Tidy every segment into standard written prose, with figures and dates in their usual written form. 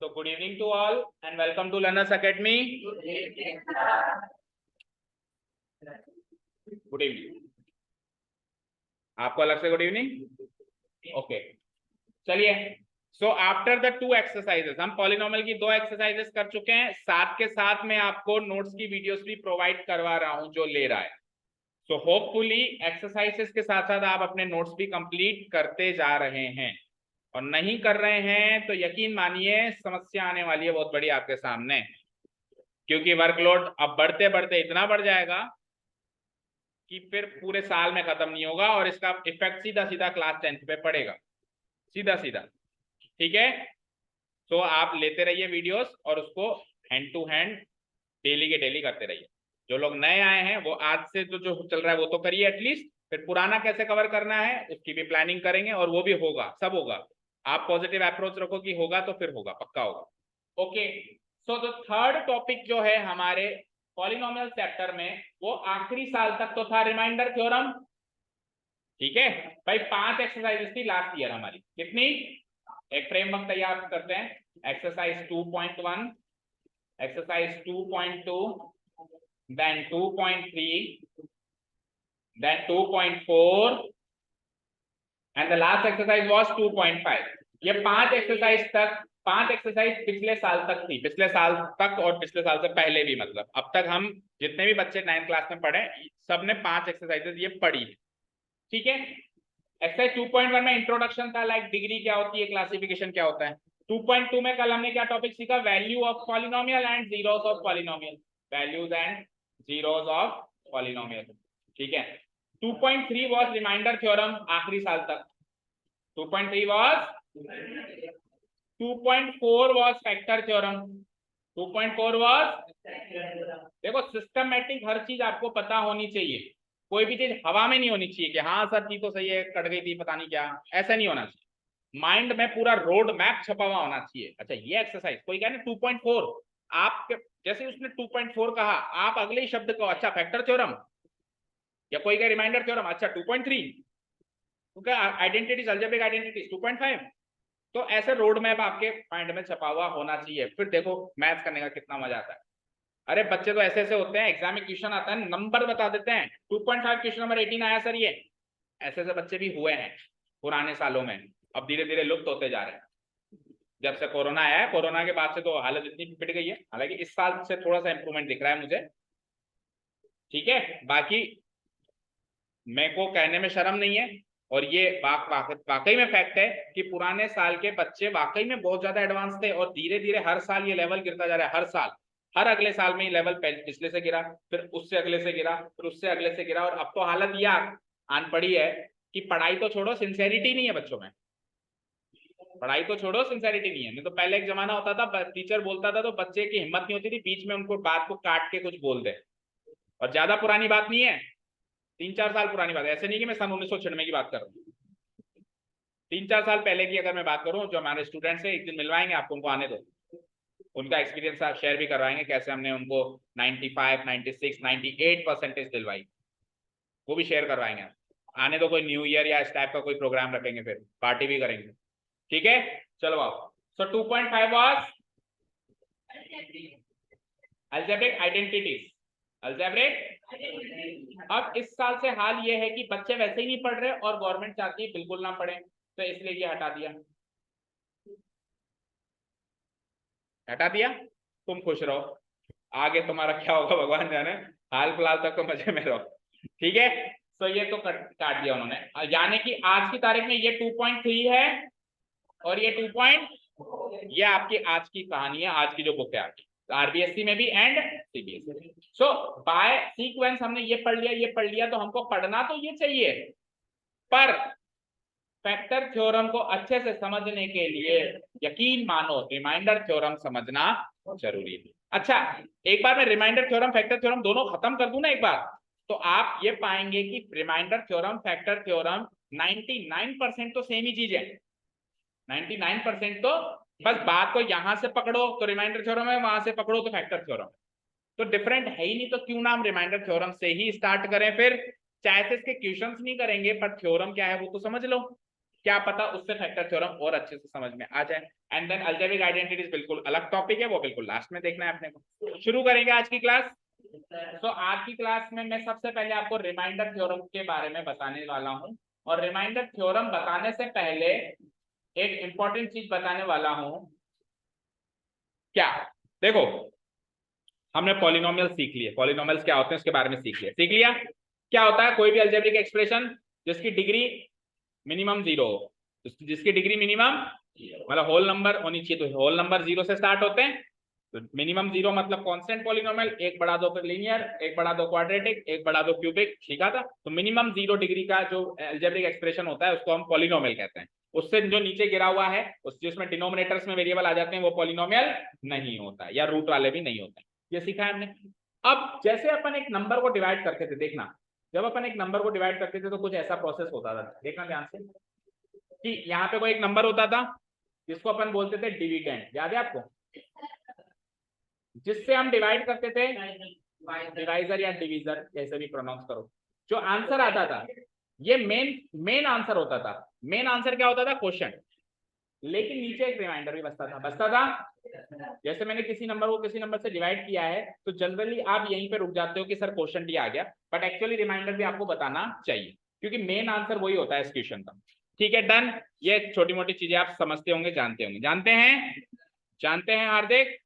So good evening to all and welcome to Learners Academy. Good evening. आपको अलग से good evening. Okay, चलिए. So after the two exercises हम polynomial की 2 exercises कर चुके हैं. साथ के साथ मैं आपको नोट्स की वीडियोस भी प्रोवाइड करवा रहा हूं जो ले रहा है. सो होपफुली एक्सरसाइजेस के साथ साथ आप अपने नोट्स भी कंप्लीट करते जा रहे हैं. और नहीं कर रहे हैं तो यकीन मानिए समस्या आने वाली है बहुत बड़ी आपके सामने, क्योंकि वर्कलोड अब बढ़ते बढ़ते इतना बढ़ जाएगा कि फिर पूरे साल में खत्म नहीं होगा और इसका इफेक्ट सीधा सीधा क्लास 10th पे पड़ेगा, सीधा सीधा. ठीक है, तो आप लेते रहिए वीडियोस और उसको हैंड टू हैंड डेली के डेली करते रहिए. जो लोग नए आए हैं वो आज से जो चल रहा है वो तो करिए एटलीस्ट. फिर पुराना कैसे कवर करना है उसकी भी प्लानिंग करेंगे और वो भी होगा, सब होगा. आप पॉजिटिव अप्रोच रखो कि होगा तो फिर होगा, पक्का होगा. Okay, so the third topic जो है हमारे पॉलिनोमियल चैप्टर में वो आखिरी साल तक तो था रिमाइंडर थ्योरम. ठीक है भाई, 5 एक्सरसाइजेस थी लास्ट ईयर हमारी. कितनी? एक फ्रेमवर्क तैयार करते हैं. Exercise 2.1, exercise 2.2, then 2.3, then 2.4 and the last exercise was 2.5. ये 5 एक्सरसाइज तक, 5 एक्सरसाइज पिछले साल तक थी, पिछले साल तक और पिछले साल से पहले भी. मतलब अब तक हम जितने भी बच्चे 9th क्लास में पढ़े सबने 5 एक्सरसाइजेस ये पढ़ी है. ठीक है, एक्सरसाइज 2.1 में इंट्रोडक्शन था, लाइक डिग्री क्या होती है, क्लासिफिकेशन क्या होता है. 2.2 में कल हमने क्या टॉपिक सीखा? Value of polynomial and zeros of polynomial, values and zeros of polynomial. ठीक है. 2.3 वाज रिमाइंडर थ्योरम आखिरी साल तक. 2.3 was, 2.4 was factor theorem. 2.4 was, देखो सिस्टमैटिक हर चीज आपको पता होनी चाहिए. कोई भी चीज हवा में नहीं होनी चाहिए कि हाँ सर चीज तो सही है, कट गई थी पता नहीं क्या, ऐसा नहीं होना चाहिए. माइंड में पूरा रोड मैप छपा हुआ होना चाहिए. अच्छा ये एक्सरसाइज कोई कहे ना 2.4, आप जैसे उसने 2.4 कहा आप अगले ही शब्द को अच्छा फैक्टर थ्योरम, या कोई कहे रिमाइंडर थ्योरम, अच्छा 2.3 क्योंकि आइडेंटिटीज, अलजेब्रिक आइडेंटिटीज 2.5. तो ऐसे रोड मैप आपके माइंड में छपा हुआ होना चाहिए. फिर देखो मैथ्स करने का कितना मजा आता है. अरे बच्चे तो ऐसे ऐसे होते हैं, एग्जाम में क्वेश्चन आता है नंबर बता देते हैं, 2.5 क्वेश्चन नंबर 18 आया सर. ये ऐसे ऐसे बच्चे भी हुए हैं पुराने सालों में. अब धीरे धीरे लुप्त होते जा रहे हैं. जब से कोरोना आया है, कोरोना के बाद से तो हालत इतनी पिट गई है. हालांकि इस साल से थोड़ा सा इंप्रूवमेंट दिख रहा है मुझे. ठीक है, बाकी मेरे को कहने में शर्म नहीं है और ये वाकई में फैक्ट है कि पुराने साल के बच्चे वाकई में बहुत ज्यादा एडवांस थे और धीरे धीरे हर साल ये लेवल गिरता जा रहा है. हर साल, हर अगले साल में ये लेवल पिछले से गिरा, फिर उससे अगले से गिरा, फिर उससे अगले से गिरा. और अब तो हालत यह आन पड़ी है कि पढ़ाई तो छोड़ो, सिंसेरिटी नहीं है बच्चों में. पढ़ाई तो छोड़ो, सिंसेरिटी नहीं है. नहीं तो पहले एक जमाना होता था टीचर बोलता था तो बच्चे की हिम्मत नहीं होती थी बीच में उनको बात को काट के कुछ बोल दे. और ज्यादा पुरानी बात नहीं है, 3-4 साल पुरानी बात है. ऐसे नहीं कि मैं सन 1996 की बात कर रहा हूँ. 3-4 साल पहले की अगर मैं बात करूं, जो हमारे स्टूडेंट्स हैं एक दिन मिलवाएंगे आपको, उनको आने दो, उनका एक्सपीरियंस आप शेयर भी करवाएंगे कैसे हमने उनको 95, 96, 98% दिलवाई, वो भी शेयर करवाएंगे. आने दो, कोई न्यू ईयर या इस टाइप का कोई प्रोग्राम रखेंगे, फिर पार्टी भी करेंगे. ठीक है, चलो आओ. सो 2.5 वाज अलजेब्रिक आइडेंटिटीज, अलजेब्रिक. अब इस साल से हाल ये है कि बच्चे वैसे ही नहीं पढ़ रहे और गवर्नमेंट चाहती है बिल्कुल ना पढ़े, तो इसलिए ये हटा दिया. हटा दिया, तुम खुश रहो, आगे तुम्हारा क्या होगा भगवान जाने. हाल फिलहाल तक तो मजे में रहो. ठीक है, तो ये तो काट दिया उन्होंने. यानी कि आज की तारीख में ये 2.3 है और ये 2. ये आपकी आज की कहानी है, आज की जो बुक है आपकी आरबीएससी में भी and CBSE. So by sequence हमने ये पढ़ लिया, ये पढ़ लिया, तो हमको पढ़ना तो ये चाहिए, पर फैक्टर थ्योरम को अच्छे से समझने के लिए यकीन मानो रिमाइंडर थ्योरम समझना जरूरी है. अच्छा, एक बार मैं रिमाइंडर थ्योरम फैक्टर थ्योरम दोनों खत्म कर दूं ना एक बार, तो आप ये पाएंगे कि रिमाइंडर थ्योरम फैक्टर थ्योरम 99% तो सेम ही चीज है. 99% तो बस बात को यहां से पकड़ो तो रिमाइंडर थ्योरम है, वहां से पकड़ो तो फैक्टर थ्योरम है. तो डिफरेंट है ही नहीं, तो क्यों नाम रिमाइंडर थ्योरम से ही स्टार्ट करें. फिर चाहे से इसके क्वेश्चंस नहीं करेंगे पर थ्योरम क्या है वो तो समझ लो. क्या पता उससे फैक्टर थ्योरम और अच्छे से समझ में आ जाए। एंड देन अलजेब्रिक आइडेंटिटीज बिल्कुल अलग टॉपिक है, वो बिल्कुल लास्ट में देखना है अपने को। शुरू करेंगे आज की क्लास। तो आज की क्लास में मैं सबसे पहले आपको रिमाइंडर थ्योरम के बारे में बताने वाला हूं, और रिमाइंडर थ्योरम बताने से पहले एक इंपॉर्टेंट चीज बताने वाला हूं। क्या? देखो, हमने पॉलिनोमियल सीख लिए, पॉलिनोमियल्स क्या होते हैं उसके बारे में सीख लिया। क्या होता है? कोई भी अलजेब्रिक एक्सप्रेशन जिसकी डिग्री मिनिमम 0 हो, जिसकी डिग्री मिनिमम मतलब होल नंबर होनी चाहिए, तो होल नंबर 0 से स्टार्ट होते हैं। तो मिनिमम 0 मतलब कांस्टेंट पॉलिनोमियल, एक बढ़ा दो फिर लीनियर, एक बढ़ा दो क्वाड्रेटिक, एक बढ़ा दो क्यूबिक, ठीक है था। तो मिनिमम 0 डिग्री का जो अलजेब्रिक एक्सप्रेशन होता है उसको हम पॉलिनोमियल कहते हैं। उससे जो नीचे गिरा हुआ है, उस जिसमें डिनोमिनेटर्स में वेरिएबल आ जाते हैं, वो पॉलिनोमियल नहीं होता, या रूट वाले भी नहीं होते। ये सीखा है हमने। अब जैसे अपन एक नंबर को डिवाइड करते थे, देखना, जब अपन एक नंबर को डिवाइड करते थे तो कुछ ऐसा प्रोसेस होता था, देखना ध्यान से, कि यहाँ पे कोई एक नंबर होता था जिसको अपन बोलते थे डिविडेंड, याद है आपको? जिससे हम डिवाइड करते थे, डिवाइजर या डिवीजर कैसे भी प्रोनाउंस करो, जो आंसर आता था ये मेन आंसर होता था। मेन आंसर क्या होता था? क्वेश्चन। लेकिन नीचे एक रिमाइंडर भी बचता था। जैसे मैंने किसी नंबर को किसी नंबर से डिवाइड किया है, तो जनरली आप यहीं पे रुक जाते हो कि सर क्वेश्चन डी आ गया, बट एक्चुअली रिमाइंडर भी आपको बताना चाहिए, क्योंकि मेन आंसर वही होता है इस क्वेश्चन का। ठीक है, डन। ये छोटी मोटी चीजें आप समझते होंगे, जानते हैं हार्दिक,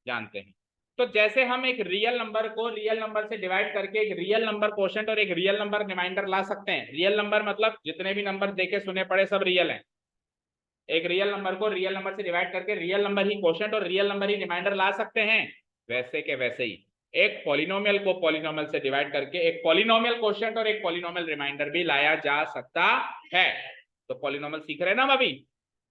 जानते हैं। तो जैसे हम एक रियल नंबर को रियल नंबर से डिवाइड करके एक रियल नंबर क्वोशिएंट और एक रियल नंबर रिमाइंडर ला सकते हैं। रियल नंबर मतलब जितने भी नंबर देखे सुने पड़े सब रियल हैं। एक रियल नंबर को रियल नंबर से डिवाइड करके रियल नंबर ही क्वोशिएंट और रियल नंबर ही रिमाइंडर ला सकते हैं। वैसे के वैसे ही एक पॉलिनोमियल को पॉलिनोमियल से डिवाइड करके एक पॉलिनोमियल क्वोशिएंट और एक पॉलिनोमियल रिमाइंडर भी लाया जा सकता है। तो पॉलिनोमियल सीख रहे हैं ना हम अभी,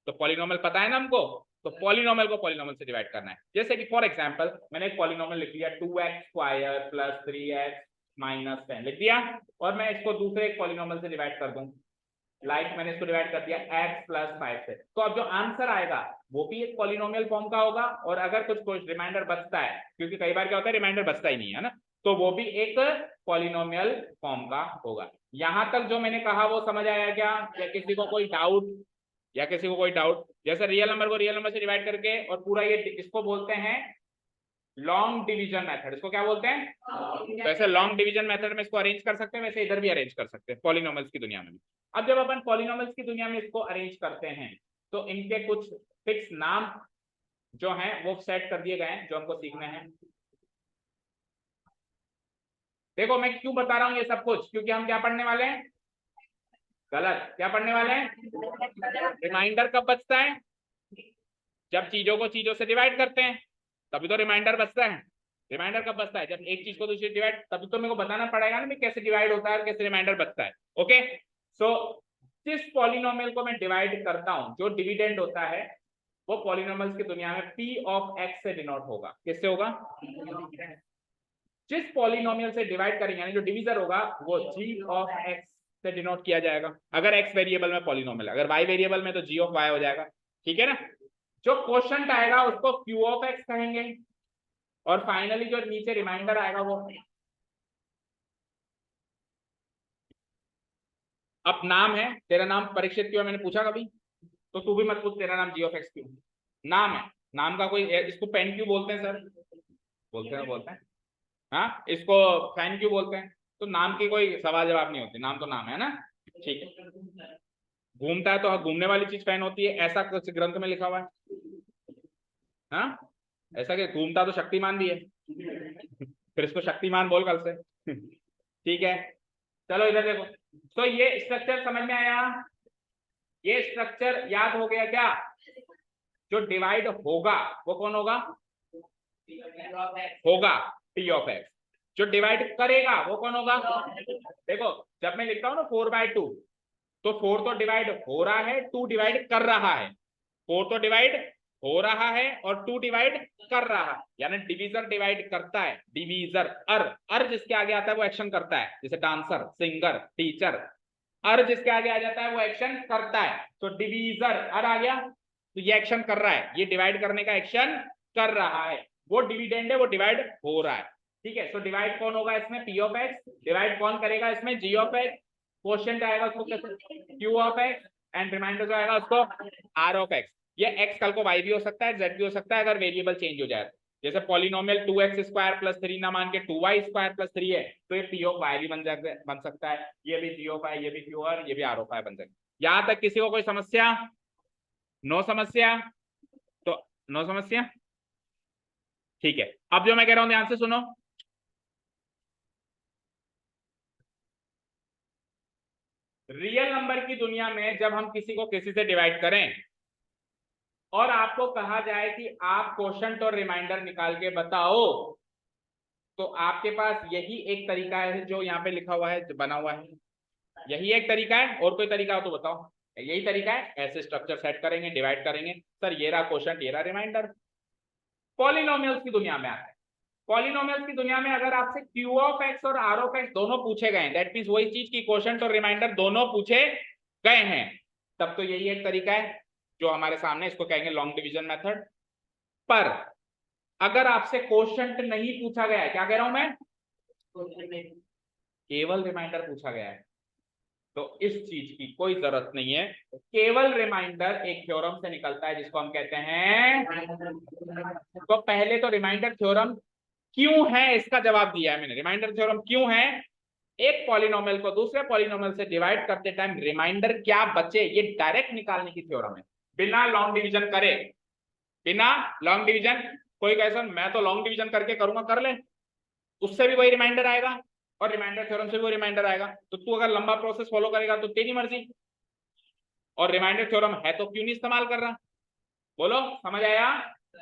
तो पॉलिनोमियल पता है ना हमको, तो पॉलिनोमियल को पॉलिनोमियल से डिवाइड करना है। जैसे कि फॉर एग्जांपल मैंने एक पॉलिनोमियल लिख दिया 2x² + 3x - 10 लिख दिया, और मैं इसको दूसरे एक पॉलिनोमियल से डिवाइड कर दूं, मैंने इसको डिवाइड कर दिया x + 5 से। तो अब जो आंसर आएगा वो भी एक पॉलिनोमियल फॉर्म का होगा, और अगर कुछ रिमाइंडर बचता है, क्योंकि कई बार क्या होता है रिमाइंडर बचता ही नहीं है ना, तो वो भी एक पॉलिनोमियल फॉर्म का होगा। यहां तक जो मैंने कहा वो समझ आया क्या? या किसी को कोई डाउट? जैसे रियल नंबर को रियल नंबर से डिवाइड करके और पूरा ये, इसको बोलते हैं लॉन्ग डिवीजन मेथड। इसको क्या बोलते हैं? तो ऐसे लॉन्ग डिवीजन मेथड में इसको अरेंज कर सकते हैं, वैसे इधर भी अरेंज कर सकते हैं पॉलिनोमियल्स की दुनिया में। अब जब अपन पॉलिनोमियल्स की दुनिया में इसको अरेंज करते हैं, तो इनके कुछ फिक्स नाम जो हैं वो सेट कर दिए गए हैं, जो हमको सीखने हैं। देखो मैं क्यों बता रहा हूं ये सब कुछ, क्योंकि हम क्या पढ़ने वाले हैं? गलत। क्या पढ़ने वाले हैं? रिमाइंडर कब बचता है? जब चीजों को चीजों से डिवाइड करते हैं, तभी तो रिमाइंडर बचता है। रिमाइंडर कब बचता है? जब एक चीज को दूसरी डिवाइड, तभी तो मेरे को बताना पड़ेगा ना कैसे डिवाइड होता है और कैसे रिमाइंडर बचता है। ओके, सो जिस पॉलिनोमियल को मैं डिवाइड करता हूं, जो डिविडेंड होता है, वो पॉलिनोमियल्स की दुनिया में p ऑफ x से डिनोट होगा। किससे होगा? जिस पॉलिनोमियल से डिवाइड करेंगे, यानी जो डिवीजर होगा, वो g ऑफ x से डिनोट किया जाएगा। अगर x वेरिएबल में पॉलिनोमियल, अगर y वेरिएबल में तो g ऑफ y हो जाएगा। ठीक है ना? जो क्वोशिएंट आएगा उसको q ऑफ x कहेंगे, और फाइनली जो नीचे रिमाइंडर आएगा वो, अब नाम है, तेरा नाम परीक्षित क्यों है मैंने पूछा कभी? तो तू भी मत पूछ तेरा नाम g ऑफ x क्यों। नाम है, नाम का कोई, इसको पेन क्यों बोलते हैं सर? बोलते हैं। हाँ, इसको फैन क्यों बोलते हैं? तो नाम की कोई सवाल जवाब नहीं होती, नाम तो नाम है ना। ठीक है, घूमता है तो घूमने वाली चीज फैन होती है, ऐसा कुछ ग्रंथ में लिखा हुआ है। हाँ, ऐसा कि घूमता तो शक्तिमान भी है फिर इसको शक्तिमान बोल कल से ठीक है, चलो इधर देखो। तो ये स्ट्रक्चर समझ में आया? ये स्ट्रक्चर याद हो गया क्या? जो डिवाइड होगा वो कौन होगा? p of x। जो डिवाइड करेगा वो कौन होगा? देखो, जब मैं लिखता हूँ ना 4/2, तो 4 तो डिवाइड हो रहा है, 2 डिवाइड कर रहा है। 4 तो डिवाइड हो रहा है और 2 डिवाइड कर रहा है, यानी डिवीजर डिवाइड करता है। डिवीजर, अर जिसके आगे आता है वो एक्शन करता है, जैसे डांसर, सिंगर, टीचर। अर जिसके आगे आ जाता है वो एक्शन करता है। तो डिवीजर अर आ गया, तो ये एक्शन कर रहा है, ये डिवाइड करने का एक्शन कर रहा है। वो डिविडेंड है, वो डिवाइड हो रहा है। ठीक है, सो डिवाइड कौन होगा इसमें? p of x। डिवाइड कौन करेगा इसमें? g of x। क्वोशिएंट आएगा उसको कैसे? q of x। And remainder जो आएगा उसको आर ऑफ एक्स। ये एक्स कल को वाई भी हो सकता है, जेड भी हो सकता है अगर वेरिएबल चेंज हो जाए। जैसे पॉलिनोमियल 2x² + 3 ना मान के 2y² + 3 है, तो ये पी ऑफ वाई भी बन सकता है, ये भी पी ऑफ आई, ये भी क्यू और ये भी आर ऑफ आई बन सकता है। यहां तक किसी को कोई समस्या? नो समस्या? तो नो समस्या, ठीक है। अब जो मैं कह रहा हूं ध्यान से सुनो। रियल नंबर की दुनिया में जब हम किसी को किसी से डिवाइड करें और आपको कहा जाए कि आप क्वोशंट और रिमाइंडर निकाल के बताओ, तो आपके पास यही एक तरीका है जो यहाँ पे लिखा हुआ है, जो बना हुआ है, यही एक तरीका है। और कोई तरीका हो तो बताओ। यही तरीका है, ऐसे स्ट्रक्चर सेट करेंगे, डिवाइड करेंगे। सर ये रहा क्वोशंट, ये रहा रिमाइंडर। पॉलिनोमियल्स की दुनिया में आते हैं। पॉलिनोमियल्स की दुनिया में अगर आपसे क्यू ऑफ एक्स और आर ऑफ एक्स दोनों पूछे गए, दैट मींस वही चीज की क्वोशंट और रिमाइंडर दोनों पूछे गए हैं, तब तो यही एक तरीका है जो हमारे सामने, इसको कहेंगे लॉन्ग डिवीजन मेथड। पर अगर आपसे क्वोशंट नहीं पूछा गया है, क्या कह रहा हूं मैं, केवल रिमाइंडर पूछा गया है, तो इस चीज की कोई जरूरत नहीं है। केवल रिमाइंडर एक थ्योरम से निकलता है जिसको हम कहते हैं। तो पहले तो रिमाइंडर थ्योरम क्यों है इसका जवाब दिया है मैंने। रिमाइंडर थ्योरम क्यों है? एक पॉलिनोमियल को दूसरे पॉलिनोमियल से डिवाइड करते टाइम रिमाइंडर क्या बचे, ये डायरेक्ट निकालने की थ्योरम है, बिना लॉन्ग डिवीजन करे। बिना लॉन्ग डिवीजन, कोई कैसा मैं तो लॉन्ग डिवीजन करके करूंगा, कर ले, उससे भी वही रिमाइंडर आएगा और रिमाइंडर थ्योरम से भी वो रिमाइंडर आएगा। तो तू अगर लंबा प्रोसेस फॉलो करेगा तो तेरी मर्जी। और रिमाइंडर थ्योरम है तो क्यों नहीं इस्तेमाल कर रहा? बोलो, समझ आया?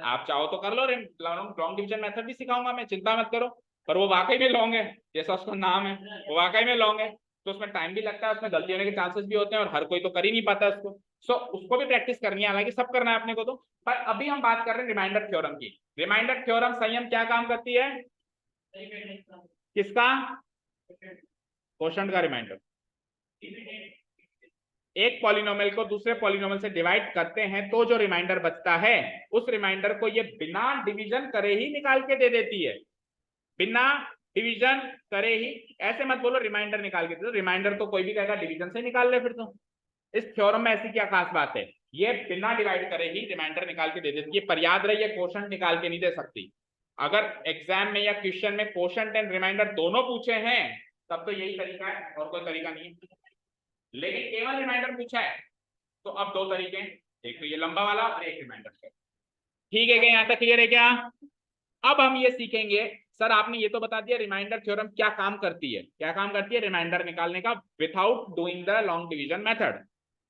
आप चाहो तो कर लो, लॉन्ग डिवीजन मेथड भी सिखाऊंगा मैं, चिंता मत करो। पर वो वाकई में लॉन्ग है, जैसा उसका नाम है, वो वाकई में लॉन्ग है, तो उसमें टाइम भी लगता है, उसमें गलती होने के चांसेस भी होते हैं, और हर कोई तो कर ही नहीं पाता उसको। सो उसको भी प्रैक्टिस करनी है, हालांकि सब करना है अपने को तो। पर अभी हम बात कर रहे हैं रिमाइंडर थ्योरम की। रिमाइंडर थ्योरम संयम क्या काम करती है? किसका? क्वोशंट का रिमाइंडर। एक पॉलिनोमियल को दूसरे पॉलिनोमियल से डिवाइड करते हैं तो जो रिमाइंडर बचता है, उस रिमाइंडर को ये बिना डिवीजन करे ही निकाल के दे देती है। बिना डिवीजन करे ही। ऐसे मत बोलो रिमाइंडर निकाल के दे दो, रिमाइंडर तो कोई भी कहेगा डिवीजन से निकाल ले फिर तो। इस थ्योरम में ऐसी क्या खास बात है? ये बिना डिवाइड करे ही रिमाइंडर निकाल के दे देती है। पर याद रहे, ये क्वोशंट निकाल के नहीं दे सकती। अगर एग्जाम में या क्वेश्चन में क्वोशंट एंड रिमाइंडर दोनों पूछे हैं, तब तो यही तरीका है, और कोई तरीका नहीं है। लेकिन केवल रिमाइंडर पूछा है, तो अब दो तरीके, एक तो ये लंबा वाला और एक रिमाइंडर। ठीक है क्या? यहां तक क्लियर है क्या? अब हम ये सीखेंगे, सर आपने ये तो बता दिया रिमाइंडर थ्योरम क्या काम करती है, क्या काम करती है रिमाइंडर निकालने का, without doing the long division method,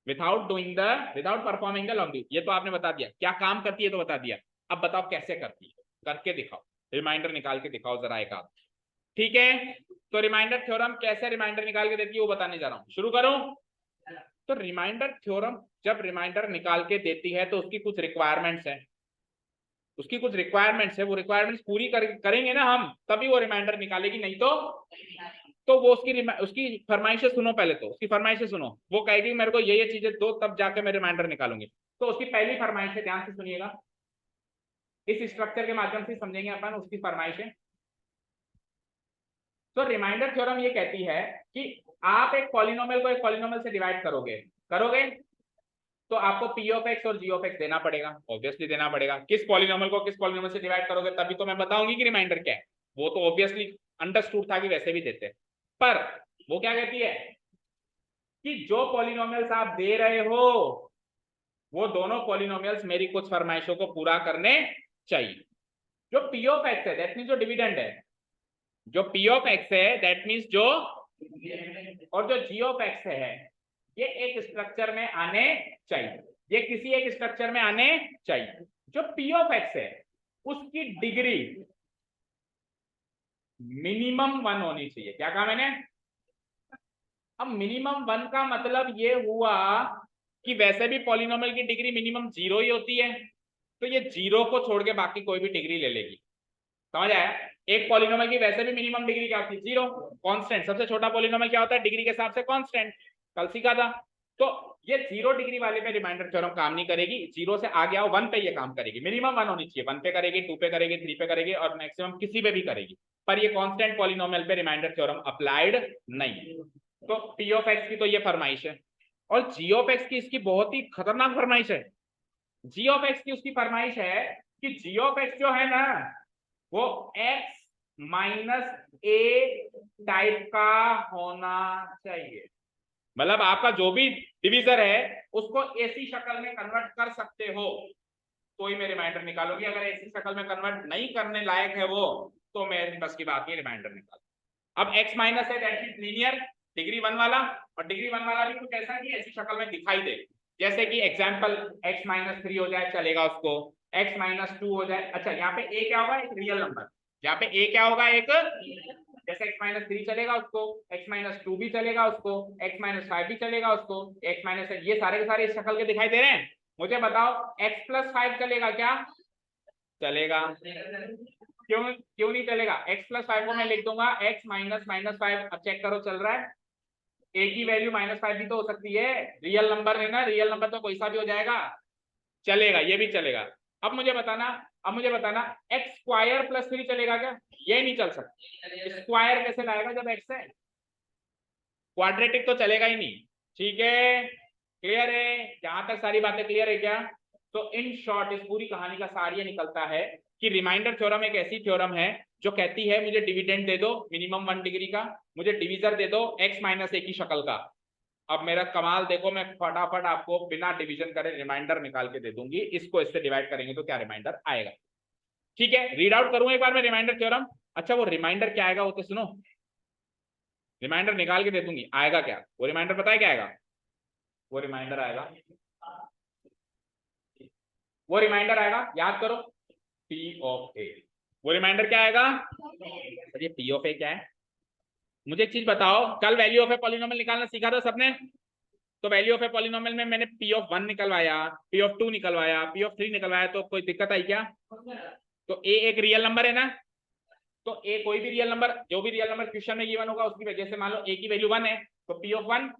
without performing the long division. ये तो आपने बता दिया क्या काम करती है, तो बता दिया। अब बताओ कैसे करती है, करके दिखाओ, रिमाइंडर निकाल के दिखाओ जरा एक आध। ठीक है, तो रिमाइंडर थ्योरम कैसे रिमाइंडर निकाल के देती है वो बताने जा रहा हूं, शुरू करूं। तो रिमाइंडर थ्योरम जब रिमाइंडर निकाल के देती है तो उसकी कुछ रिक्वायरमेंट्स है, उसकी कुछ रिक्वायरमेंट्स है, वो रिक्वायरमेंट्स पूरी करेंगे ना हम, तभी वो रिमाइंडर निकालेगी, नहीं तो वो उसकी फरमाइशें सुनो पहले, तो उसकी फरमाइशें सुनो। वो कहेगी मेरे को ये चीजें दो, तब जाके मैं रिमाइंडर निकालूंगी। तो उसकी पहली फरमाइश है, ध्यान से सुनिएगा, इस स्ट्रक्चर के माध्यम से समझेंगे अपन उसकी फरमाइशें। तो रिमाइंडर थ्योरम ये कहती है कि आप एक पॉलिनोमियल को एक पॉलिनोमियल से डिवाइड करोगे करोगे तो आपको पी ऑफ एक्स और जी ऑफ एक्स देना पड़ेगा, ऑब्वियसली देना पड़ेगा। किस पॉलिनोमियल को किस पॉलिनोमियल से डिवाइड करोगे तभी तो मैं बताऊंगी कि रिमाइंडर क्या है। वो तो ऑब्वियसली अंडरस्टूड था कि वैसे भी देते, पर वो क्या कहती है कि जो पॉलिनोमियल्स आप दे रहे हो वो दोनों पॉलिनोमियल्स मेरी कुछ फरमाइशों को पूरा करने चाहिए। जो पी ऑफ एक्स है दैट मींस जो डिविडेंड है, जो पी ऑफ एक्स है दैट मींस जो, और जो जी ऑफ एक्स है ये एक स्ट्रक्चर में आने चाहिए, ये किसी एक स्ट्रक्चर में आने चाहिए। जो पी ऑफ एक्स है उसकी डिग्री मिनिमम 1 होनी चाहिए। क्या कहा मैंने? अब मिनिमम 1 का मतलब ये हुआ कि वैसे भी पॉलिनोमियल की डिग्री मिनिमम 0 ही होती है, तो ये 0 को छोड़ के बाकी कोई भी डिग्री ले लेगी। समझ आया? एक पॉलिनोमियल की वैसे भी मिनिमम डिग्री क्या होती है? 0, कांस्टेंट। सबसे छोटा पॉलिनोमियल क्या होता है डिग्री के हिसाब से? कांस्टेंट, कल सीखा था। तो ये 0 डिग्री वाले पे रिमाइंडर थ्योरम काम नहीं करेगी, 0 से आगे आओ 1 पे ये काम करेगी। मिनिमम 1 होनी चाहिए, 1 पे करेगी, 2 पे करेगी, 3 पे करेगी, और मैक्सिमम किसी पे भी करेगी। पर ये कांस्टेंट पॉलिनोमियल पे रिमाइंडर थ्योरम अप्लाइड नहीं है। तो पी ऑफ एक्स की तो ये फरमाइश है। और जी ऑफ एक्स की इसकी बहुत ही खतरनाक फरमाइश है। जी ऑफ एक्स की उसकी फरमाइश है कि जी ऑफ एक्स जो है ना वो एक्स माइनस ए टाइप का होना चाहिए। मतलब आपका जो भी डिवीजर है उसको ऐसी शक्ल में कन्वर्ट कर सकते हो तो ही मैं रिमाइंडर निकालूंगी। अगर ऐसी शक्ल में कन्वर्ट नहीं करने लायक है वो तो मेरे बस की बात नहीं रिमाइंडर निकाल। अब x माइनस है दैट इज लीनियर डिग्री 1 वाला, और डिग्री 1 वाला भी कुछ ऐसा कि ऐसी शक्ल में दिखाई दे, जैसे कि एग्जांपल x माइनस 3 हो जाए चलेगा उसको, x माइनस 2 हो जाए। अच्छा यहाँ पे a क्या होगा, एक रियल नंबर। यहाँ पे a क्या होगा, एक, जैसे x माइनस 3 चलेगा उसको, x माइनस 2 भी चलेगा उसको, x माइनस 5 भी चलेगा उसको, x माइनस, ये सारे के सारे इस शक्ल के दिखाई दे रहे हैं। मुझे बताओ x प्लस 5 चलेगा क्या? चलेगा। क्यों क्यों नहीं चलेगा? x प्लस 5 को मैं लिख दूंगा x माइनस माइनस 5। अब चेक करो चल रहा है। a की वैल्यू माइनस 5 भी तो हो सकती है, रियल नंबर है ना, रियल नंबर तो कोई सा भी हो जाएगा, चलेगा, ये भी चलेगा। अब मुझे बताना एक्स स्क्वायर प्लस 3 चलेगा क्या? ये नहीं चल सकता। स्क्वायर कैसे लाएगा जब एक्स है? क्वाड्रेटिक तो चलेगा ही नहीं। ठीक है, क्लियर है? जहां तक सारी बातें क्लियर है क्या? तो इन शॉर्ट इस पूरी कहानी का सार ये निकलता है कि रिमाइंडर थ्योरम एक ऐसी थ्योरम है जो कहती है मुझे डिविडेंड दे दो मिनिमम 1 डिग्री का, मुझे डिवीजर दे दो x माइनस ए की शक्ल का। अब मेरा कमाल देखो, मैं फटाफट आपको बिना डिवीजन करे रिमाइंडर निकाल के दे दूंगी। इसको इससे डिवाइड करेंगे तो क्या रिमाइंडर आएगा। ठीक है, रीड आउट करूं एक बार मैं रिमाइंडर थ्योरम। अच्छा वो रिमाइंडर क्या आएगा वो तो सुनो, रिमाइंडर निकाल के दे दूंगी, आएगा क्या वो रिमाइंडर? पता है क्या आएगा? वो रिमाइंडर आएगा, वो रिमाइंडर आएगा, याद करो, पी ऑफ ए। वो रिमाइंडर क्या आएगा? ये पी ऑफ ए क्या है? मुझे एक चीज बताओ, कल वैल्यू ऑफ ए पॉलिनोमियल निकालना सीखा था सबने? तो वैल्यू ऑफ ए पॉलिनोमियल में मैंने पी ऑफ 1 निकलवाया, पी ऑफ 2 निकलवाया, पी ऑफ 3 निकलवाया, तो कोई दिक्कत आई क्या? तो ए एक रियल नंबर है ना, तो ए कोई भी रियल नंबर, जो भी रियल नंबर क्वेश्चन में गिवन होगा उसकी वजह से, मान लो ए की वैल्यू 1 है तो पी ऑफ 1,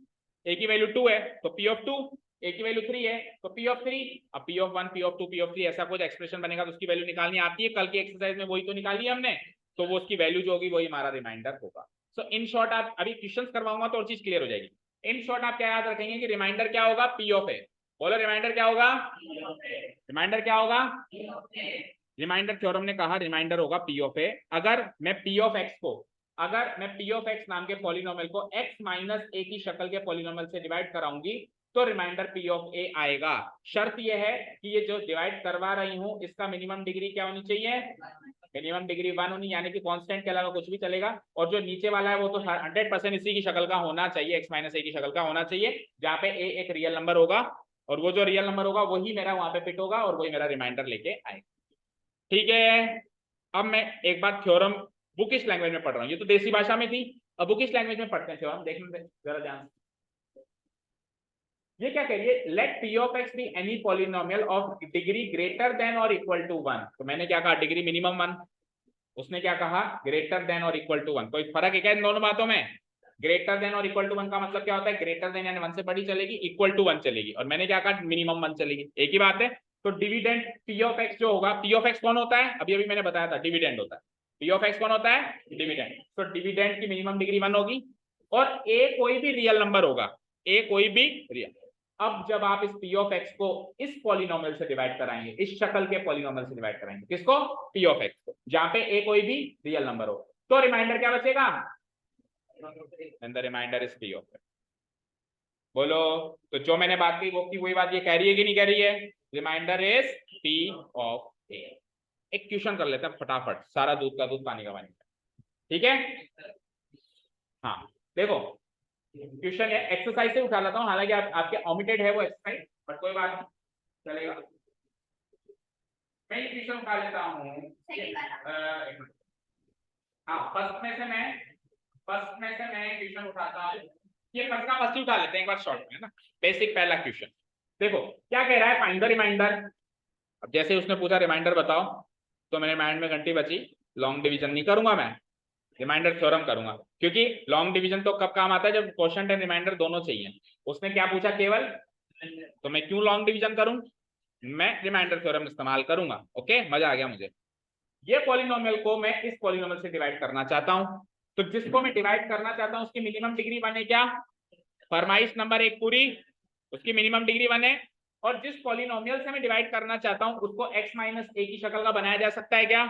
ए की वैल्यू 2 है तो पी ऑफ 2, ए की वैल्यू 3 है तो पी ऑफ 3। अब P of 1, P of 2, P of 3 ऐसा कुछ एक्सप्रेशन बनेगा तो उसकी वैल्यू निकालनी आती है, कल की एक्सरसाइज में वही तो निकाली है हमने, तो वो उसकी वैल्यू जो होगी वही हमारा रिमाइंडर होगा। सो इन शॉर्ट, आप अभी क्वेश्चन करवाऊंगा तो और चीज क्लियर हो जाएगी। इन शॉर्ट आप क्या याद रखेंगे कि रिमाइंडर क्या होगा? पी ऑफ ए। बोलो रिमाइंडर क्या होगा? रिमाइंडर क्या होगा? रिमाइंडर थ्योरम ने कहा रिमाइंडर होगा पी ऑफ ए। अगर मैं पी ऑफ एक्स को, अगर मैं पी ऑफ एक्स नाम के पॉलिनोमियल को एक्स माइनस ए की शक्ल के पॉलिनोमियल से डिवाइड कराऊंगी तो रिमाइंडर पी ऑफ ए आएगा। शर्त यह है कि ये जो डिवाइड करवा रही हूं इसका मिनिमम डिग्री क्या होनी चाहिए? मिनिमम डिग्री 1 होनी, यानी कि कांस्टेंट के अलावा कुछ भी चलेगा। और जो नीचे वाला है वो तो 100% इसी की शक्ल का होना चाहिए, एक्स माइनस ए की शक्ल का होना चाहिए, जहां पे ए एक रियल नंबर होगा, और वो जो रियल नंबर होगा वही मेरा वहां पे फिट होगा और वही मेरा रिमाइंडर लेके आएगा। ठीक है, अब मैं एक बार थ्योरम बुकिश लैंग्वेज में पढ़ रहा हूँ, ये तो देसी भाषा में थी, अब बुकिश लैंग्वेज में पढ़ते हैं थ्योरम, देखने जरा ध्यान। ये क्या कह रही है? Let P of X be any polynomial of degree greater than और इक्वल टू 1। तो मैंने क्या कहा? Degree minimum 1। उसने क्या कहा? ग्रेटर देन और इक्वल टू 1। कोई फर्क है क्या इन दोनों बातों में? ग्रेटर देन और इक्वल टू 1 का मतलब क्या होता है? ग्रेटर देन यानी 1 से बड़ी चलेगी, इक्वल टू 1 चलेगी, और मैंने क्या कहा? मिनिमम 1 चलेगी, एक ही बात है। तो डिविडेंड पी ऑफ एक्स जो होगा, पी ऑफ एक्स कौन होता है? अभी अभी मैंने बताया था, डिविडेंड होता है। पी ऑफ एक्स कौन होता है? डिविडेंड। तो डिविडेंड की मिनिमम डिग्री 1 होगी, और ए कोई भी रियल नंबर होगा, ए कोई भी रियल। अब जब आप इस पी ऑफ एक्स को इस पॉलिनोमियल से डिवाइड कराएंगे, इस शक्ल के पॉलिनोमियल से डिवाइड कराएंगे, किसको? पी ऑफ एक्स को, जहां पे ए कोई भी रियल नंबर हो, तो रिमाइंडर क्या बचेगा? And the remainder is P of X. बोलो, तो जो मैंने बात की वो की वही बात ये कह रही है कि नहीं कह रही है? रिमाइंडर इज पी ऑफ ए। एक क्वेश्चन कर लेते हैं फटाफट, सारा दूध का दूध पानी का पानी। ठीक है, हाँ देखो क्वेश्चन है, एक्सरसाइज से उठा लेता हूँ, हालांकि आपके ओमिटेड है वो एक्सरसाइज, बट कोई बात नहीं, चलेगा। मैं क्वेश्चन उठा लेता हूँ। हाँ, फर्स्ट में से मैं क्वेश्चन उठाता हूँ। ये फर्स्ट का फर्स्ट ही उठा लेते हैं एक बार शॉर्ट में, है ना। बेसिक पहला क्वेश्चन देखो क्या कह रहा है, फाइंड द रिमाइंडर। अब जैसे उसने पूछा रिमाइंडर बताओ, तो मेरे माइंड में घंटी बची, लॉन्ग डिवीजन नहीं करूंगा मैं, रिमाइंडर थ्योरम करूंगा, क्योंकि लॉन्ग डिवीजन तो कब काम आता है? जब क्वोशंट एंड रिमाइंडर दोनों चाहिए। उसने क्या पूछा? केवल, तो मैं क्यों लॉन्ग डिवीजन करूं? मैं रिमाइंडर थ्योरम इस्तेमाल करूंगा। ओके, मजा आ गया मुझे। ये पॉलिनोमियल को मैं इस पॉलिनोमियल से डिवाइड करना चाहता हूं, तो जिसको मैं डिवाइड करना चाहता हूं उसकी मिनिमम डिग्री 1 है क्या? फरमाइश नंबर 1 पूरी, उसकी मिनिमम डिग्री 1 है, और जिस पॉलिनोमियल से मैं डिवाइड करना चाहता हूं उसको x माइनस ए की शक्ल का बनाया जा सकता है क्या?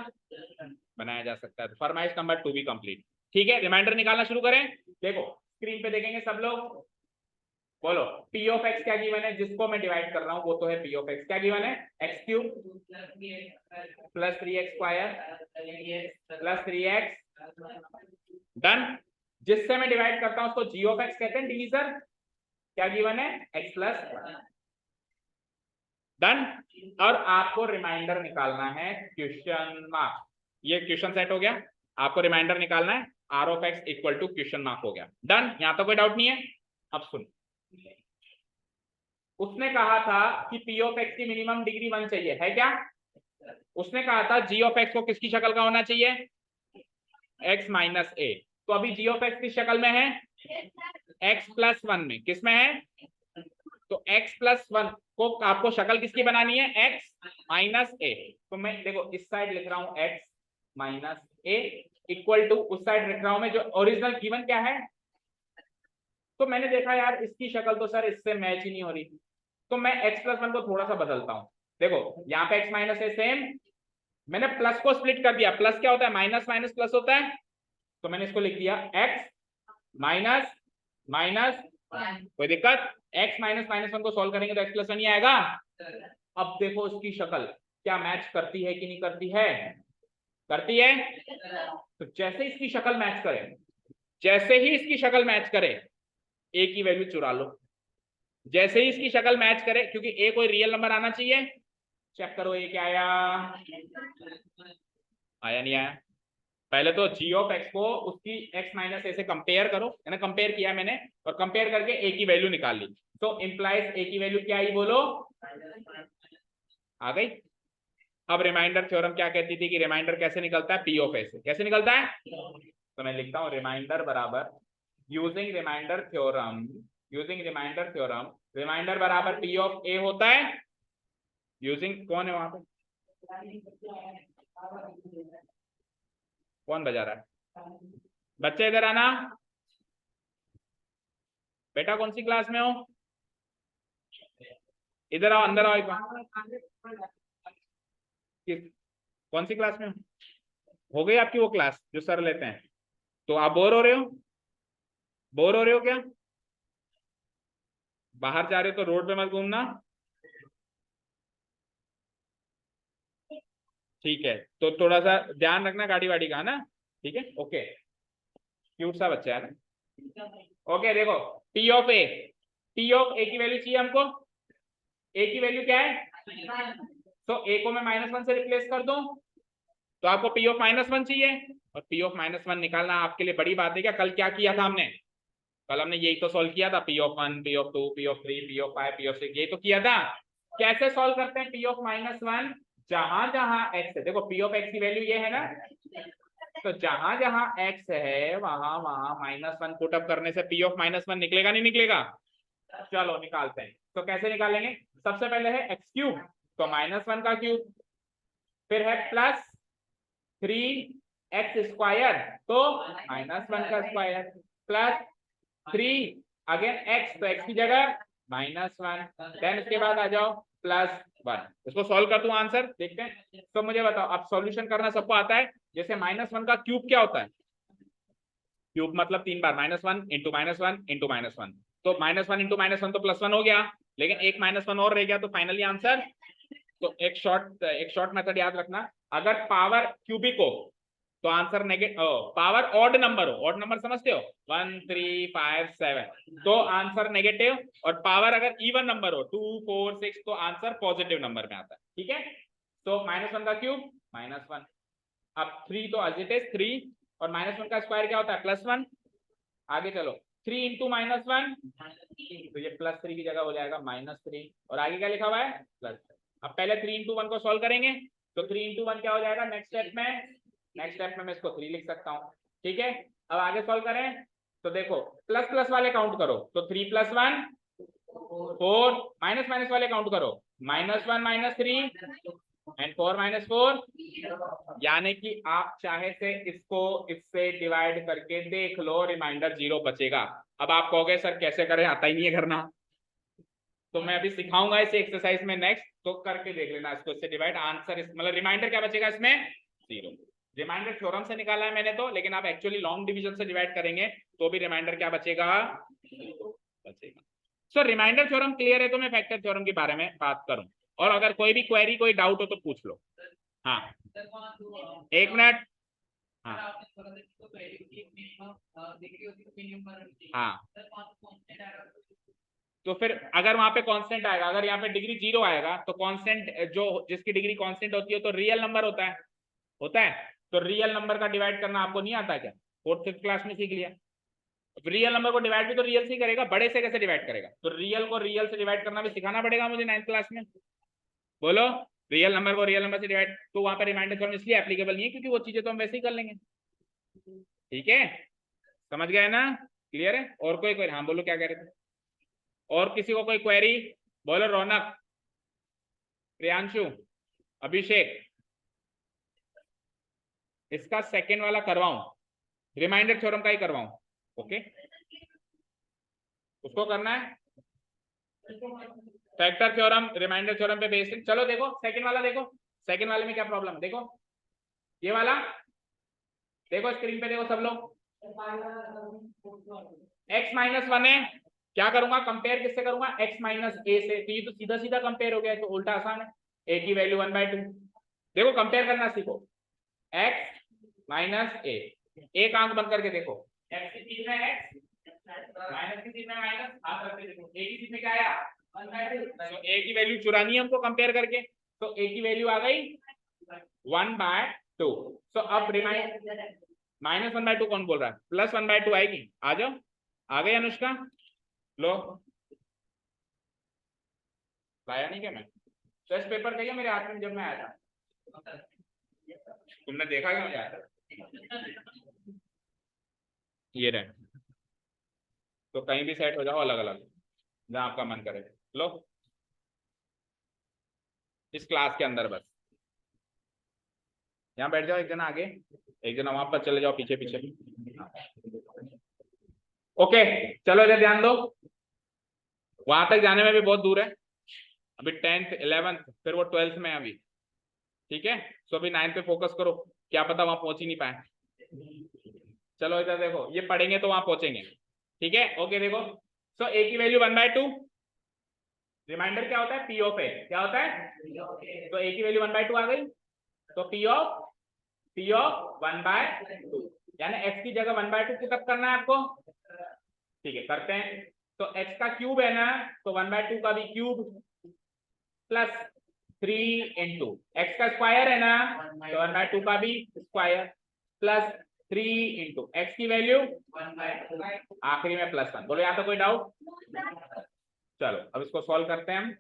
बनाया जा सकता है। फरमाइश नंबर 2 भी कंप्लीट। ठीक है, रिमाइंडर निकालना शुरू करें। देखो स्क्रीन पे देखेंगे सब लोग, बोलो p ऑफ x क्या गिवन है, जिसको मैं डिवाइड कर रहा हूं वो तो है p ऑफ x। क्या गिवन है? x cube plus 3x square plus 3x। Done. जिससे मैं डिवाइड करता हूं उसको g ऑफ x कहते हैं, डिवीजर। क्या गिवन है? x plus. डन। और आपको रिमाइंडर निकालना है क्वेश्चन मार्क। ये क्वेश्चन सेट हो गया, आपको रिमाइंडर निकालना है r of x equal to question mark हो गया। डन, यहां तो कोई डाउट नहीं है। अब सुन, उसने कहा था कि p ऑफ x की मिनिमम डिग्री 1 चाहिए, है क्या? उसने कहा था g ऑफ x को किसकी शक्ल का होना चाहिए? x minus A. तो अभी g ऑफ x किस शक्ल में है? x प्लस 1 में। किस में है? तो x प्लस 1 को आपको शक्ल किसकी बनानी है? x minus A. तो मैं देखो इस साइड लिख रहा हूं x minus A equal to उस साइड लिख रहा हूं मैं जो ओरिजिनल गिवन क्या है। तो मैंने देखा यार इसकी शक्ल तो सर इससे मैच ही नहीं हो रही, तो मैं x प्लस 1 को थोड़ा सा बदलता हूं। देखो यहाँ पे x माइनस ए सेम, मैंने प्लस को स्प्लिट कर दिया। प्लस क्या होता है? माइनस माइनस प्लस होता है। तो मैंने इसको लिख दिया x माइनस माइनस। कोई दिक्कत? x माइनस माइनस 1 को सॉल्व करेंगे तो x प्लस 1 ही आएगा। अब देखो इसकी शक्ल क्या मैच करती है कि नहीं करती है? करती है। तो जैसे इसकी शक्ल मैच करे, जैसे ही इसकी शक्ल मैच करे a की वैल्यू चुरा लो। जैसे ही इसकी शक्ल मैच करे, क्योंकि a कोई रियल नंबर आना चाहिए। चेक करो a क्या आया? आया नहीं आया? पहले तो g ऑफ x को उसकी x माइनस ए से कंपेयर करो, है ना? कंपेयर किया मैंने, और कंपेयर करके a की वैल्यू निकाल ली। तो इंप्लाइज a की वैल्यू क्या आई बोलो? आ गई। अब रिमाइंडर थ्योरम क्या कहती थी कि रिमाइंडर कैसे निकलता है? p ऑफ a से। कैसे निकलता है? तो मैं लिखता हूं रिमाइंडर बराबर using remainder theorem, using remainder theorem, remainder बराबर p ऑफ a होता है यूजिंग, कौन है वहां पे? कौन बजा रहा है? बच्चे इधर आना। बेटा कौन सी क्लास में हो? इधर आओ, अंदर आओ एक बार। कौन सी क्लास में हो गई आपकी वो क्लास जो सर लेते हैं? तो आप बोर हो रहे हो? बोर हो रहे हो क्या? बाहर जा रहे हो तो रोड पे मत घूमना। ठीक है, तो थोड़ा सा ध्यान रखना गाड़ी वाड़ी का, है ना? ठीक है, ओके। क्यूट सा बच्चा है ना? ओके देखो, T of A, T of A की वैल्यू चाहिए हमको। ए की वैल्यू क्या है? तो ए को मैं -1 से रिप्लेस कर दूं तो आपको पी ऑफ -1 चाहिए, और पी ऑफ -1 निकालना आपके लिए बड़ी बात है क्या? कल क्या किया था हमने? कल हमने यही तो सॉल्व किया था, P of 1, P of 2, P of 3, P of 5, P of 6, यही तो किया था। कैसे सॉल्व करते हैं पी ऑफ -1? जहां जहां x है, देखो पी ऑफ x की वैल्यू ये है ना, तो जहां जहां x है वहां वहां -1 पुट अप करने से पी ऑफ -1 निकलेगा नहीं निकलेगा? चलो निकालते हैं। तो कैसे निकालेंगे? सबसे पहले है x क्यूब, तो -1 का क्यूब, फिर है प्लस 3x स्क्वायर, तो -1 का स्क्वायर, प्लस 3 अगेन x, तो x की जगह -1, देन उसके बाद आ जाओ +1। इसको सॉल्व कर दूं, आंसर देखते हैं। तो मुझे बताओ, अब सॉल्यूशन करना सबको आता है। जैसे -1 का क्यूब क्या होता है? क्यूब मतलब 3 बार -1 इंटू -1 इंटू -1, तो -1 इंटू -1 तो +1 हो गया, लेकिन एक -1 और रह गया, तो फाइनली आंसर। तो एक शॉर्ट मेथड याद रखना, अगर पावर क्यूबिक हो तो answer negative, power odd number हो, ऑड नंबर समझते हो, 1 3 5 7, तो आंसर नेगेटिव, और पावर अगर इवन नंबर हो 2 4 6 तो आंसर पॉजिटिव नंबर में आता है। ठीक है, तो -1 का क्यूब -1, अब 3 तो एज इट इज 3, और -1 का स्क्वायर क्या होता है? +1। आगे चलो, 3 इंटू -1, तो ये +3 की जगह हो जाएगा -3, और आगे क्या लिखा हुआ है? प्लस। अब पहले 3 इंटू 1 को सॉल्व करेंगे, तो 3 इंटू 1 क्या हो जाएगा? नेक्स्ट स्टेप में मैं इसको 3 लिख सकता हूँ। ठीक है, अब आगे सॉल्व करें, तो देखो प्लस प्लस वाले काउंट करो, तो 3 + 1 4, माइनस माइनस वाले काउंट करो, -1 -3 एंड 4 -4, यानी कि आप चाहे से इसको इससे डिवाइड करके देख लो, रिमाइंडर 0 बचेगा। अब आप कहोगे सर कैसे करें, आता ही नहीं है करना। तो मैं अभी सिखाऊंगा इसे एक्सरसाइज में नेक्स्ट, तो करके देख लेना इसको, इससे डिवाइड आंसर मतलब रिमाइंडर क्या बचेगा इसमें 0। रिमाइंडर थ्योरम से निकाला है मैंने तो, लेकिन आप एक्चुअली लॉन्ग डिवीजन से डिवाइड करेंगे तो भी रिमाइंडर क्या बचेगा बचेगा। सो रिमाइंडर थ्योरम क्लियर है तो मैं फैक्टर थ्योरम के बारे में बात करूं, और अगर कोई भी क्वेरी कोई डाउट हो तो पूछ लो। हाँ 1 मिनट। हाँ हाँ तो फिर अगर वहां पे कांस्टेंट आएगा, अगर यहाँ पे डिग्री 0 आएगा तो कांस्टेंट जो जिसकी डिग्री कांस्टेंट होती है तो रियल नंबर होता है। तो रियल नंबर का डिवाइड करना आपको नहीं आता क्या? 4th-5th क्लास में सीख लिया। रियल नंबर को डिवाइड भी तो रियल से ही करेगा, बड़े से कैसे डिवाइड करेगा? तो रियल को रियल से डिवाइड करना भी सिखाना पड़ेगा मुझे 9th क्लास में। बोलो, रियल नंबर को रियल नंबर से डिवाइड, तो वहां पे रिमाइंडर थ्योरम इसलिए एप्लीकेबल नहीं है क्योंकि वो चीजें तो हम वैसे ही कर लेंगे। ठीक है, समझ गए ना? क्लियर है? और कोई कोई हाँ बोलो क्या कह रहे थे? और किसी को कोई क्वेरी? बोलो, रौनक, प्रियांशु, अभिषेक। इसका सेकेंड वाला करवाऊं, रिमाइंडर थ्योरम का ही करवाऊं? ओके, उसको करना है फैक्टर थ्योरम रिमाइंडर थ्योरम पे बेस्ड। चलो देखो सेकंड वाला, देखो सेकंड वाले में क्या प्रॉब्लम है, देखो ये वाला, देखो स्क्रीन पे देखो सब लोग, x माइनस 1 है, क्या करूंगा कंपेयर किससे करूंगा? x माइनस a से, तो ये तो सीधा सीधा कंपेयर हो गया, तो उल्टा आसान है, a की वैल्यू 1/2। देखो कंपेयर करना सीखो, x माइनस a, एक आंख बंद करके देखो, x की चीज में x माइनस की चीज में माइनस, हाथ रख के देखो a की चीज में क्या आया 1/2, तो a की वैल्यू चुरानी है हमको कंपेयर करके, तो a की वैल्यू आ गई 1/2। तो अब रिमाइंड माइनस 1/2 कौन बोल रहा है? प्लस 1/2 आएगी, आ जाओ, आ गई अनुष्का, लो लाया नहीं क्या मैं? टेस्ट पेपर चाहिए मेरे हाथ में जब मैं आया था, तुमने देखा क्या मैं आया था? ये रहे, तो कहीं भी सेट हो जाओ अलग अलग जहां आपका मन करे, लो इस क्लास के अंदर, बस यहाँ बैठ जाओ, एक जना आगे, एक जना वहां पर चले जाओ पीछे पीछे। ओके चलो इधर ध्यान दो, वहां तक जाने में भी बहुत दूर है, अभी 10th 11th फिर वो 12th में अभी, ठीक है? सो अभी 9th पे फोकस करो, क्या पता वहां पहुंच ही नहीं पाए। चलो इधर देखो, ये पढ़ेंगे तो वहां पहुंचेंगे, ठीक है? ओके देखो, सो a की वैल्यू 1/2, रिमाइंडर क्या होता है? p ऑफ a, क्या होता है? तो a की वैल्यू 1/2 आ गई, तो p ऑफ 1/2, यानी x की जगह 1/2 पुटअप करना है आपको, ठीक है करते हैं। तो x का क्यूब है ना, तो 1/2 का भी क्यूब प्लस 3 इंटू एक्स का स्क्वायर है ना, तो 1/2 का भी स्क्वायर प्लस 3 इंटू एक्स की वैल्यू आखिरी में +1। बोलो यहाँ तो कोई डाउट? चलो अब इसको सॉल्व करते हैं हम।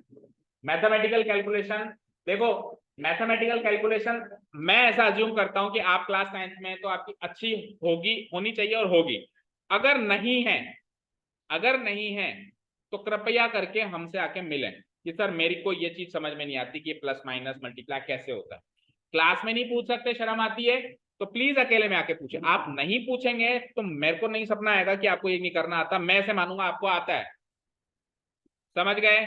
मैथमेटिकल कैलकुलेशन, देखो मैथमेटिकल कैलकुलेशन मैं ऐसा अज्यूम करता हूं कि आप क्लास 9th में तो आपकी अच्छी होगी, होनी चाहिए और होगी। अगर नहीं है तो कृपया करके हमसे आके मिलें कि सर मेरी को ये चीज समझ में नहीं आती कि प्लस माइनस मल्टीप्लाई कैसे होता है। क्लास में नहीं पूछ सकते, शर्म आती है, तो प्लीज अकेले में आके पूछे। आप नहीं पूछेंगे तो मेरे को नहीं सपना आएगा कि आपको ये नहीं करना आता, मैं ऐसे मानूंगा आपको आता है, समझ गए?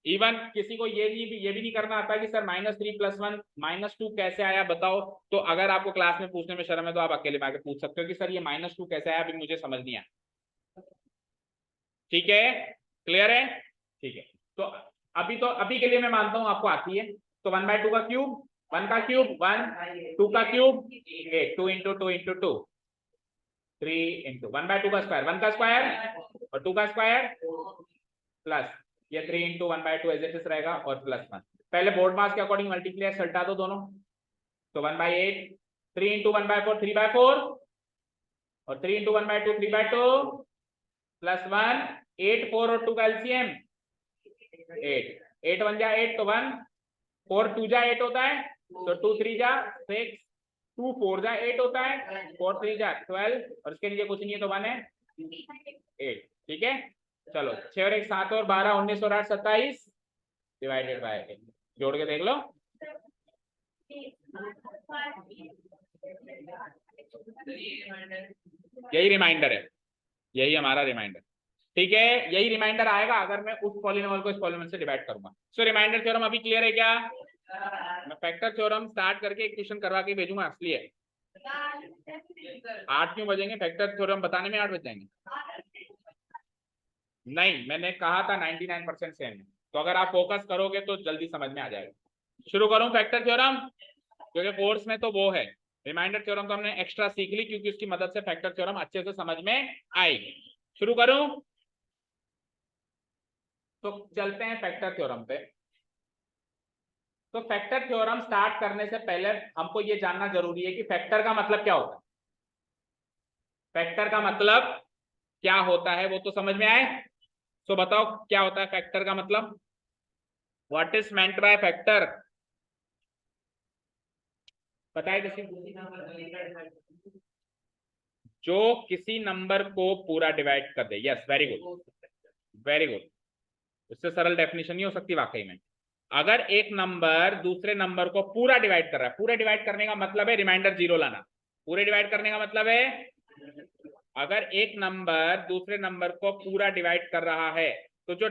इवन किसी को ये भी नहीं करना आता कि सर -3 + 1 -2 कैसे आया बताओ, तो अगर आपको क्लास में पूछने में शर्म है तो आप अकेले में आके पूछ सकते हो कि सर ये -2 कैसे आया, अभी मुझे समझ नहीं आया। ठीक है, क्लियर है? ठीक है, तो अभी के लिए मैं मानता हूं आपको आती है, तो 1/2 का क्यूब, 1 का क्यूब 1, 2 का क्यूब 8, 2 इंटू 2 इंटू 2 3 इंटू 1/2 का स्क्वायर 1 का स्क्वायर और 2 का स्क्वायर प्लस ये 3 इंटू 1/2 एज इट इज रहेगा और +1। पहले बोर्ड मास के अकॉर्डिंग मल्टीप्लाई सल्टा दो दोनों, तो 1/8, 3 इंटू 1/4 3/4 और 3 इंटू 1/2 3/2 +1, 8 4 और 2 का एलसीएम 8, 8 1 जा 8 तो 1, 4 2 जा 8 होता है, तो 2 3 जा 6, 2 4 जा 8 होता है, 4 3 जा 12 और इसके नीचे कुछ नहीं है तो 1 है 8। ठीक है, चलो 6 और 1 7 और 12 19 और 8 27 डिवाइडेड बाय 8, जोड़ के देख लो। यही रिमाइंडर है, यही हमारा रिमाइंडर। ठीक है, यही रिमाइंडर आएगा अगर मैं उस पॉलिनोमियल को इस पॉलिनोमियल से डिवाइड करूंगा। सो रिमाइंडर थ्योरम अभी क्लियर है क्या? मैं फैक्टर थ्योरम स्टार्ट करके एक ट्यूशन करवा के भेजूंगा, इसलिए 8 क्यों बजेंगे? फैक्टर थ्योरम बताने में 8 बज जाएंगे? नहीं, मैंने कहा था 99% सेम है, तो अगर आप फोकस करोगे तो जल्दी समझ में आ जाएगा। शुरू करूं फैक्टर थ्योरम, क्योंकि कोर्स में तो वो है। रिमाइंडर थ्योरम तो हमने एक्स्ट्रा सीख ली क्योंकि उसकी मदद से फैक्टर थ्योरम अच्छे से समझ में आएगी। शुरू करूं? तो चलते हैं फैक्टर थ्योरम पे। तो फैक्टर थ्योरम स्टार्ट करने से पहले हमको ये जानना जरूरी है कि फैक्टर का मतलब क्या होता है। फैक्टर का मतलब क्या होता है वो तो समझ में आए। तो बताओ क्या होता है फैक्टर का मतलब? What is meant by factor? बताए किसी? जो किसी नंबर को पूरा डिवाइड कर दे। Yes, very good, very good. इससे सरल डेफिनेशन नहीं हो सकती वाकई में। अगर एक नंबर दूसरे नंबर को पूरा डिवाइड कर रहा है, पूरे डिवाइड करने का मतलब है रिमाइंडर जीरो लाना। पूरे डिवाइड करने का मतलब है अगर एक नंबर दूसरे नंबर को पूरा डिवाइड कर रहा है तो जो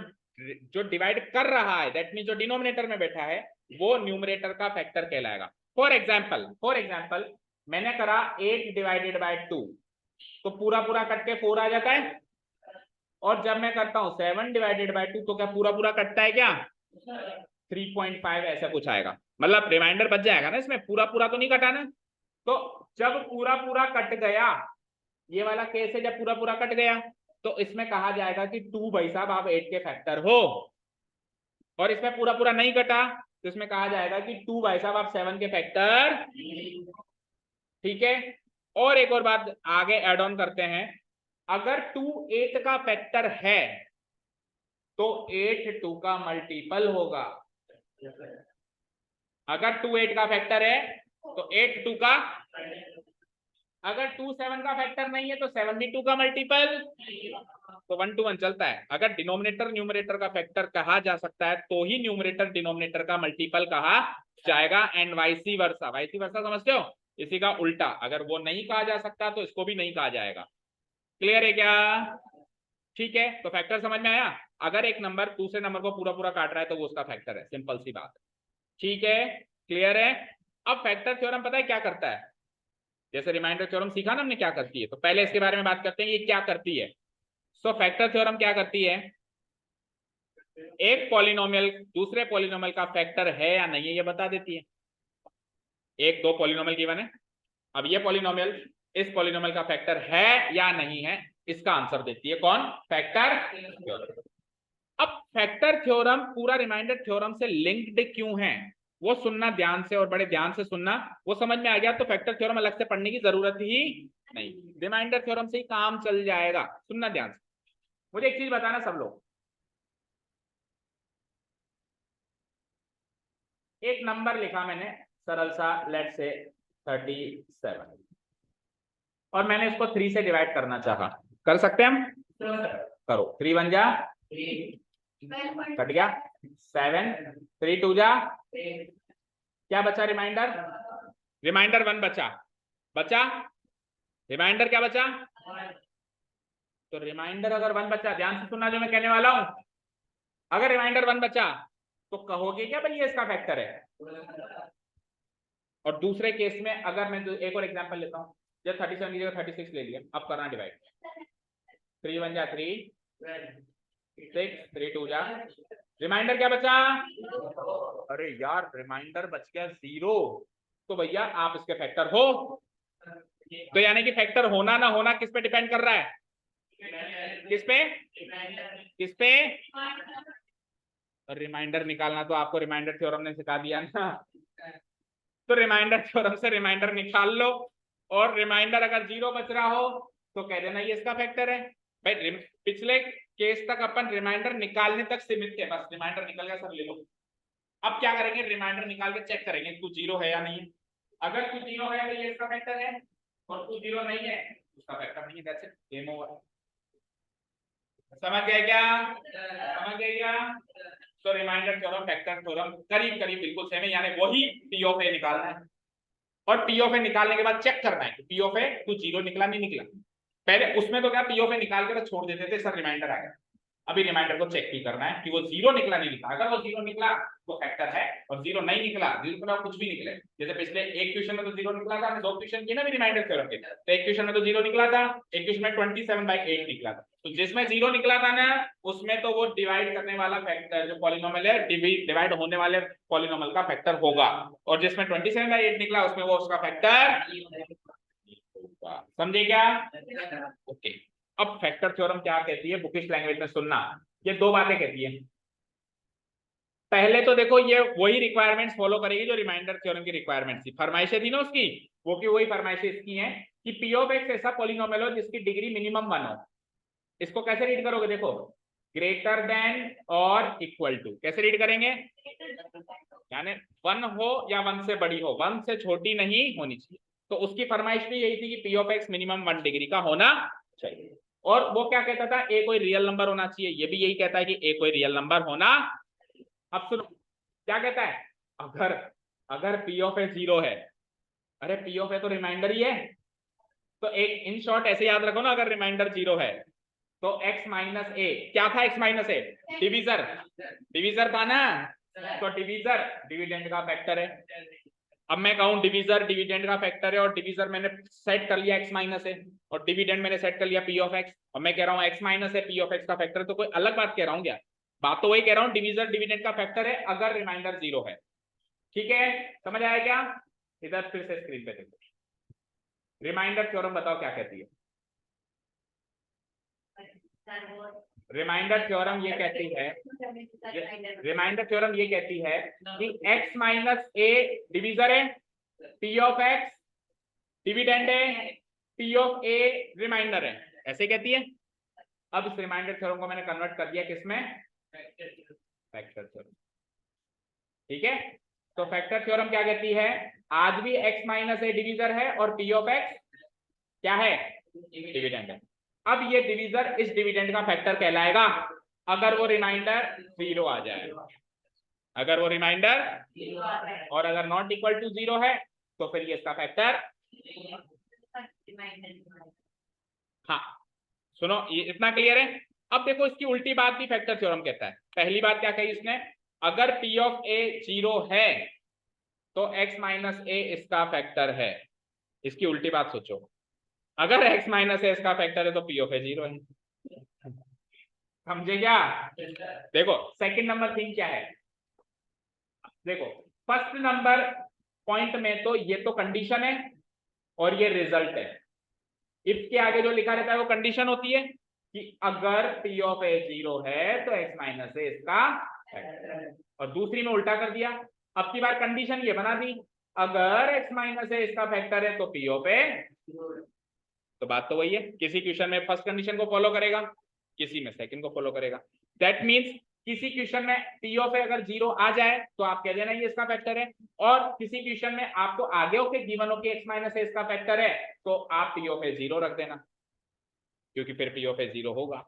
जो डिवाइड कर रहा है दैट मीन जो डिनोमिनेटर में बैठा है वो न्यूमरेटर का फैक्टर कहलाएगा। फॉर एग्जाम्पल मैंने करा 8 डिवाइडेड बाय 2, तो पूरा पूरा कट के 4 आ जाता है। और जब मैं करता हूं 7 डिवाइडेड बाय 2, तो क्या पूरा पूरा कटता है क्या? 3.5 ऐसा कुछ आएगा, मतलब रिमाइंडर बच जाएगा ना इसमें, पूरा पूरा तो नहीं कटा ना। तो जब पूरा पूरा कट गया, ये वाला केस है जब पूरा पूरा कट गया, तो इसमें कहा जाएगा कि 2 भाई साहब आप 8 के फैक्टर हो। और इसमें पूरा पूरा नहीं कटा तो इसमें कहा जाएगा कि 2 भाई साहब आप 7 के फैक्टर। ठीक है, और एक और बात आगे ऐड ऑन करते हैं। अगर 2 8 का फैक्टर है तो 8 2 का मल्टीपल होगा। अगर 2 8 का फैक्टर है तो 8 2 का, अगर 2 7 का फैक्टर नहीं है तो 7 भी 2 का मल्टीपल, तो 1 to 1 चलता है। अगर डिनोमिनेटर न्यूमरेटर का फैक्टर कहा जा सकता है तो ही न्यूमरेटर डिनोमिनेटर का मल्टीपल कहा जाएगा, एंड वाइसी वर्सा। वाइसी वर्सा समझते हो? इसी का उल्टा अगर वो नहीं कहा जा सकता तो इसको भी नहीं कहा जाएगा। क्लियर है क्या? ठीक है, तो फैक्टर समझ में आया। अगर एक नंबर दूसरे नंबर को पूरा पूरा काट रहा है तो वो उसका फैक्टर है, सिंपल सी बात। ठीक है, क्लियर है। अब फैक्टर थ्योरम पता है क्या करता है? जैसे रिमाइंडर थ्योरम सीखा ना हमने क्या करती है, तो पहले इसके बारे में बात करते हैं ये क्या करती है। सो फैक्टर थ्योरम क्या करती है? एक पॉलिनोमियल दूसरे पॉलिनोमियल का फैक्टर है या नहीं है ये बता देती है। एक दो पॉलिनोमियल गिवन है, अब ये पॉलिनोमियल इस पॉलिनोमियल का फैक्टर है या नहीं है इसका आंसर देती है कौन? Factor theorem. अब फैक्टर थ्योरम पूरा रिमाइंडर थ्योरम से लिंक्ड क्यों है वो सुनना ध्यान से, और बड़े ध्यान से सुनना। वो समझ में आ गया तो फैक्टर थ्योरम अलग से पढ़ने की जरूरत ही नहीं, रिमाइंडर थ्योरम से ही काम चल जाएगा। सुनना ध्यान से। मुझे एक चीज बताना सब लोग, एक नंबर लिखा मैंने सरल सा, लेट से 37, और मैंने इसको 3 से डिवाइड करना चाहा। कर सकते हैं हम? करो। 3 1 जा, कट गया 7, 3 2 जा, क्या बचा? रिमाइंडर, रिमाइंडर 1 बचा। बचा रिमाइंडर क्या बचा? तो रिमाइंडर अगर 1 बचा, ध्यान से सुनना जो मैं कहने वाला हूं, अगर रिमाइंडर 1 बचा तो कहोगे क्या भाई ये इसका फैक्टर है। और दूसरे केस में अगर मैं एक और एग्जांपल लेता हूं, जब 37 की जगह 36 ले लिया, अब करना डिवाइड। 3 1 जा 3, 6 3 2 जा, रिमाइंडर क्या बचा? अरे यार रिमाइंडर बच गया 0, तो भैया आप इसके फैक्टर हो। तो यानी कि फैक्टर होना ना होना किस पे डिपेंड कर रहा है? किस पे? किस पे? रिमाइंडर निकालना तो आपको रिमाइंडर थ्योरम ने सिखा दिया ना, तो रिमाइंडर थ्योरम से रिमाइंडर निकाल लो, और रिमाइंडर अगर 0 बच रहा हो तो कह देना ये इसका फैक्टर है। भाई पिछले केस तक अपन रिमाइंडर निकालने तक सीमित थे, बस रिमाइंडर निकल गया सर ले लो। अब क्या करेंगे? रिमाइंडर निकाल के चेक करेंगे तू 0 है या नहीं है। अगर तू 0 है तो ये इसका फैक्टर है, और तू 0 नहीं है उसका फैक्टर नहीं है। That's it, game over. समझ गए क्या? समझ गए क्या? तो रिमाइंडर थ्योरम फैक्टर थ्योरम करीब करीब बिल्कुल सेम है, यानी वही पी ऑफ ए निकालना है, और पी ऑफ ए निकालने के बाद चेक करना है कि पी ऑफ ए तू 0 निकला नहीं निकला। पहले उसमें तो क्या पी ऑफ ए निकाल के तो छोड़ देते थे, सर रिमाइंडर आएगा। अभी रिमाइंडर को चेक भी करना है कि वो जीरो निकला नहीं निकला। अगर वो जीरो निकला तो फैक्टर है, और जीरो नहीं निकला, जीरो निकला कुछ भी निकले, जैसे पिछले एक क्वेश्चन में तो जीरो निकला था, दो क्वेश्चन की ना भी रिमाइंडर थ्योरम के, तो एक क्वेश्चन में तो जीरो निकला था, एक क्वेश्चन में 27/8 निकला था। तो जिसमें जीरो निकला था ना, उसमें तो वो डिवाइड करने वाला फैक्टर जो पॉलिनोमियल है, डिवाइड होने वाले पॉलिनोमियल का फैक्टर होगा, और जिसमें 27/8 निकला उसमें वो उसका फैक्टर होगा। समझे क्या? ओके। अब फैक्टर थ्योरम क्या कहती है बुकिश लैंग्वेज में, सुनना। ये दो बातें कहती है। पहले तो देखो ये वही रिक्वायरमेंट्स फॉलो करेगी जो रिमाइंडर थ्योरम की रिक्वायरमेंट्स थी, फरमाइशें थी ना उसकी, वो की वही फरमाइशें इसकी हैं कि पी ऑफ एक्स ऐसा पॉलिनोमियल हो जिसकी डिग्री मिनिमम 1 हो। इसको कैसे रीड करोगे? देखो, ग्रेटर देन और इक्वल टू, कैसे रीड करेंगे? यानी 1 हो या 1 से बड़ी हो, 1 से छोटी नहीं होनी चाहिए। तो उसकी फरमाइश भी यही थी कि P of x minimum 1 degree का होना चाहिए। और वो क्या कहता था? ए कोई रियल नंबर होना चाहिए। ये भी यही कहता है कि ए कोई रियल नंबर होना। अब सुनो क्या कहता है, अगर अगर पी ऑफ ए जीरो है, अरे पी ऑफ ए तो रिमाइंडर ही है, तो एक इन शॉर्ट ऐसे याद रखो ना, अगर रिमाइंडर जीरो है तो x माइनस ए क्या था? x माइनस ए डिविजर, डिविजर था ना, तो डिविजर डिविडेंड का फैक्टर है। अब मैं कहूं डिविजर डिविडेंड का फैक्टर है, और डिविजर मैंने सेट कर लिया x माइनस है, और डिविडेंड मैंने सेट कर लिया पी ऑफ एक्स, और मैं कह रहा हूं x माइनस है पी ऑफ एक्स का फैक्टर, तो कोई अलग बात कह रहा हूं क्या? बात तो वही कह रहा हूं, डिविजर डिविडेंड का फैक्टर है अगर रिमाइंडर जीरो है। ठीक है, समझ आया क्या? इधर फिर से स्क्रीन पे देखो, रिमाइंडर थ्योरम बताओ क्या कहती है। रिमाइंडर थ्योरम ये कहती है, रिमाइंडर थ्योरम ये कहती है कि x माइनस ए डिविजर है, पी ऑफ एक्स डिविडेंड है, पी ऑफ ए रिमाइंडर है, ऐसे कहती है। अब इस रिमाइंडर थ्योरम को मैंने कन्वर्ट कर दिया किसमें? Factor theorem. ठीक है, तो फैक्टर थ्योरम क्या कहती है? आज भी x माइनस ए डिविजर है और पी ऑफ एक्स क्या है? डिविडेंड है। अब ये डिविजर इस डिविडेंड का फैक्टर कहलाएगा अगर वो रिमाइंडर जीरो आ जाए, अगर वो रिमाइंडर, और अगर नॉट इक्वल टू जीरो है तो फिर ये इसका फैक्टर। हाँ सुनो, ये इतना क्लियर है। अब देखो इसकी उल्टी बात भी फैक्टर थ्योरम कहता है। पहली बात क्या कही इसने? अगर पी ऑफ ए जीरो है तो x माइनस ए इसका फैक्टर है। इसकी उल्टी बात सोचो, अगर x माइनस ए इसका फैक्टर है तो पी ऑफ ए जीरो है। समझे क्या? देखो सेकंड नंबर थिंग क्या है, देखो फर्स्ट नंबर पॉइंट में तो ये तो कंडीशन है और ये रिजल्ट है। इफ के आगे जो लिखा रहता है वो कंडीशन होती है कि अगर पी ऑफ ए जीरो है तो x माइनस ए इसका फैक्टर है, और दूसरी में उल्टा कर दिया। अब की बार कंडीशन ये बना दी, अगर x माइनस ए इसका फैक्टर है तो पी ऑफ ए। तो बात तो वही है, किसी क्वेश्चन में फर्स्ट कंडीशन को फॉलो करेगा, किसी में सेकंड को फॉलो करेगा। दैट मींस किसी क्वेश्चन में पी ऑफ ए अगर जीरो आ जाए तो आप कह देना ये इसका फैक्टर है, और किसी क्वेश्चन में आपको आगे होके गिवन हो कि x माइनस ए इसका फैक्टर है तो आप पी ऑफ ए जीरो रख देना, क्योंकि फिर पी ऑफ ए जीरो होगा।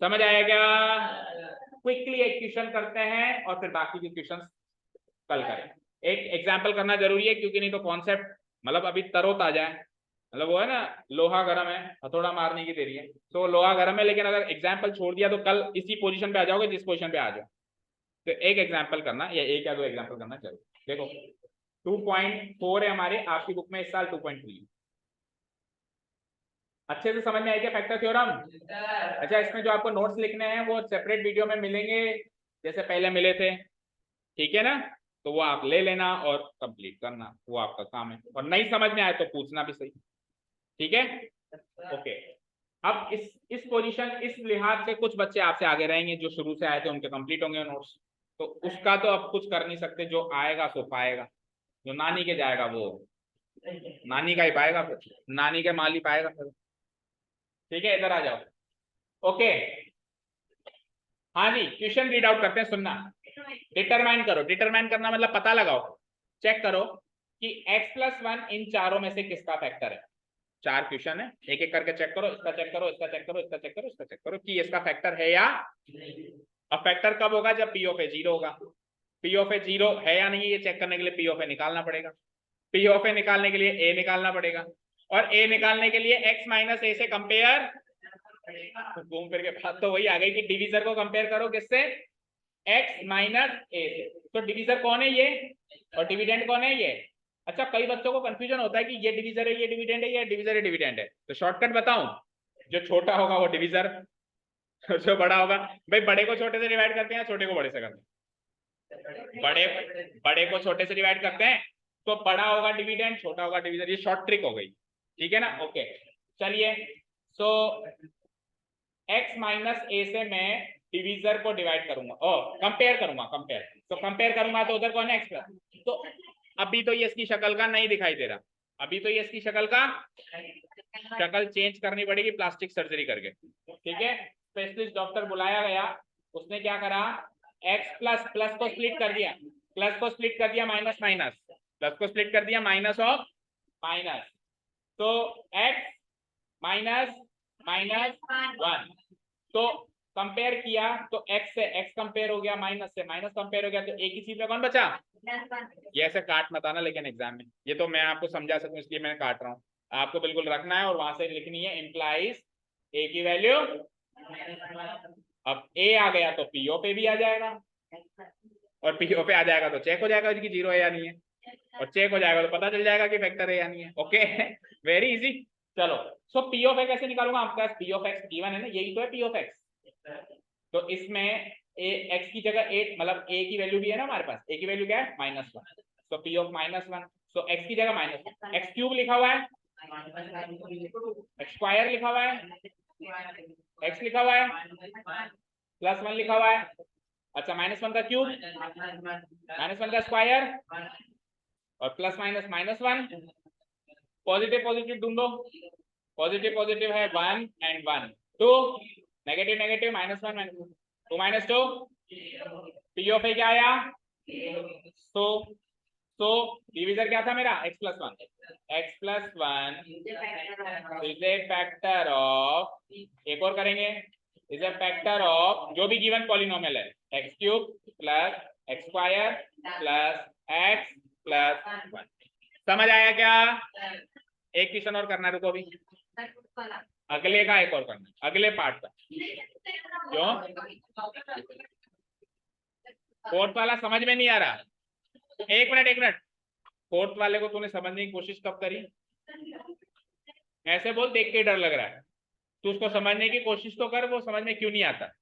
समझ आया क्या? क्विकली एक क्वेश्चन करते हैं और फिर बाकी के क्वेश्चन कल करें। एक एग्जाम्पल करना जरूरी है क्योंकि नहीं तो कॉन्सेप्ट मतलब अभी तरोताजा है, मतलब वो है ना लोहा गर्म है हथौड़ा मारने की देरी है, तो लोहा गर्म है, लेकिन अगर एग्जाम्पल छोड़ दिया तो कल इसी पोजीशन पे आ जाओगे जिस पोजीशन पे आ जाओ। तो एक एग्जाम्पल करना या एक या दो एग्जाम्पल करना जरूर। देखो 2.4 है हमारे, आपकी बुक में इस साल 2.3। अच्छे से समझ में आएगा फैक्टर थ्योरम? अच्छा, इसमें जो आपको नोट्स लिखने हैं वो सेपरेट वीडियो में मिलेंगे जैसे पहले मिले थे, ठीक है ना? तो वो आप ले लेना और कंप्लीट करना, वो आपका काम है, और नहीं समझ में आए तो पूछना भी सही, ठीक है? ओके। अब इस पोजीशन इस लिहाज से कुछ बच्चे आपसे आगे रहेंगे, जो शुरू से आए थे उनके कंप्लीट होंगे नोट्स, तो उसका तो अब कुछ कर नहीं सकते, जो आएगा सो पाएगा, जो नानी के जाएगा वो नानी का ही पाएगा, फिर नानी के माल ही पाएगा फिर। ठीक है, इधर आ जाओ। ओके, हाँ जी, क्वेश्चन रीड आउट करते हैं, सुनना। डिटरमाइन करो, डिटरमाइन करना मतलब पता लगाओ, चेक करो कि x+1 इन चारों में से किसका फैक्टर है। चार क्वेश्चन है, एक एक करके चेक करो, इसका चेक करो, इसका चेक करो, इसका चेक करो, इसका चेक करो कि इसका फैक्टर है या। अब फैक्टर कब होगा? जब पी ऑफ ए जीरो होगा। पी ऑफ ए जीरो है या नहीं ये चेक करने के लिए पी ऑफ ए निकालना पड़ेगा, पी ऑफ ए निकालने के लिए ए निकालना पड़ेगा, और ए निकालने के लिए x माइनस ए से कंपेयर, घूम फिर के बात तो वही आ गई कि डिवीजर को कंपेयर करो किससे, x माइनस ए से। तो डिवीजर कौन है ये, और डिविडेंड कौन है ये। अच्छा, कई बच्चों को कंफ्यूजन होता है कि ये डिवीजर है, ये डिविडेंड है, ये डिवीजर है डिविडेंड है। तो शॉर्टकट बताऊं, जो छोटा होगा वो डिवीजर, जो बड़ा होगा, भाई बड़े को छोटे से डिवाइड करते हैं, छोटे को बड़े से करते हैं, बड़े को छोटे से डिवाइड करते हैं, तो बड़ा होगा डिविडेंड, छोटा होगा डिवीजर। ये शॉर्ट ट्रिक हो गई, ठीक है ना। ओके चलिए, सो x माइनस ए से मैं डिवीजर को डिवाइड करूंगा और कंपेयर करूंगा, कंपेयर तो कंपेयर करूंगा तो उधर कौन है x प्लस। तो अभी तो ये इसकी शक्ल का नहीं दिखाई दे रहा, अभी तो ये इसकी शक्ल का शक्ल चेंज करनी पड़ेगी प्लास्टिक सर्जरी करके, ठीक है। स्पेशलिस्ट डॉक्टर बुलाया गया, उसने क्या करा, x प्लस प्लस को स्प्लिट कर दिया, प्लस को स्प्लिट कर दिया माइनस माइनस, प्लस को स्प्लिट कर दिया माइनस ऑफ माइनस, तो x माइनस माइनस 1, तो कंपेयर किया तो x से x कंपेयर हो गया, माइनस से माइनस कंपेयर हो गया, तो एक ही चीज में कौन बचा। ये ऐसे काट मत आना लेकिन एग्जाम में, ये तो मैं आपको समझा सकूं इसलिए मैं काट रहा हूँ, आपको बिल्कुल रखना है और वहां से लिखनी है इम्प्लाइज a की वैल्यू। अब a आ गया तो पीओ पे भी आ जाएगा, और पीओ पे आ जाएगा तो चेक हो जाएगा कि जीरो है या नहीं है, और चेक हो जाएगा तो पता चल जाएगा कि फैक्टर है या नहीं है। Okay very easy. चलो, सो पी ऑफ एक्स कैसे निकालूंगा, आपके पास पी ऑफ एक्स गिवन है ना, यही तो है पी ऑफ एक्स। तो इसमें ए एक्स की जगह ए, मतलब ए की वैल्यू भी है ना हमारे पास, ए की वैल्यू क्या है -1, तो पी ऑफ -1, सो एक्स की जगह माइनस एक्स क्यूब लिखा हुआ है, एक्स स्क्वायर लिखा हुआ है, एक्स लिखा हुआ है, +1 लिखा हुआ है। अच्छा, -1 का क्यूब, -1 का स्क्वायर, और प्लस माइनस -1, पॉजिटिव पॉजिटिव ढूंढो, पॉजिटिव पॉजिटिव है 1 and 1, 2, negative negative -1 -2 -2, P of A क्या आया, तो डिवीजर क्या था मेरा, x + 1, x + 1 is a factor of, एक और करेंगे, इज ए फैक्टर ऑफ जो भी गिवन पॉलिनोमियल है, x³ + x² + x + 1। समझ आया क्या। एक क्वेश्चन और करना, रुको अभी, अगले का एक और करना, अगले पार्ट का, क्यों फोर्थ वाला समझ में नहीं आ रहा। एक मिनट, फोर्थ वाले को तूने समझने की कोशिश कब करी, ऐसे बोल देख के डर लग रहा है, तू उसको समझने की कोशिश तो कर, वो समझ में क्यों नहीं आता।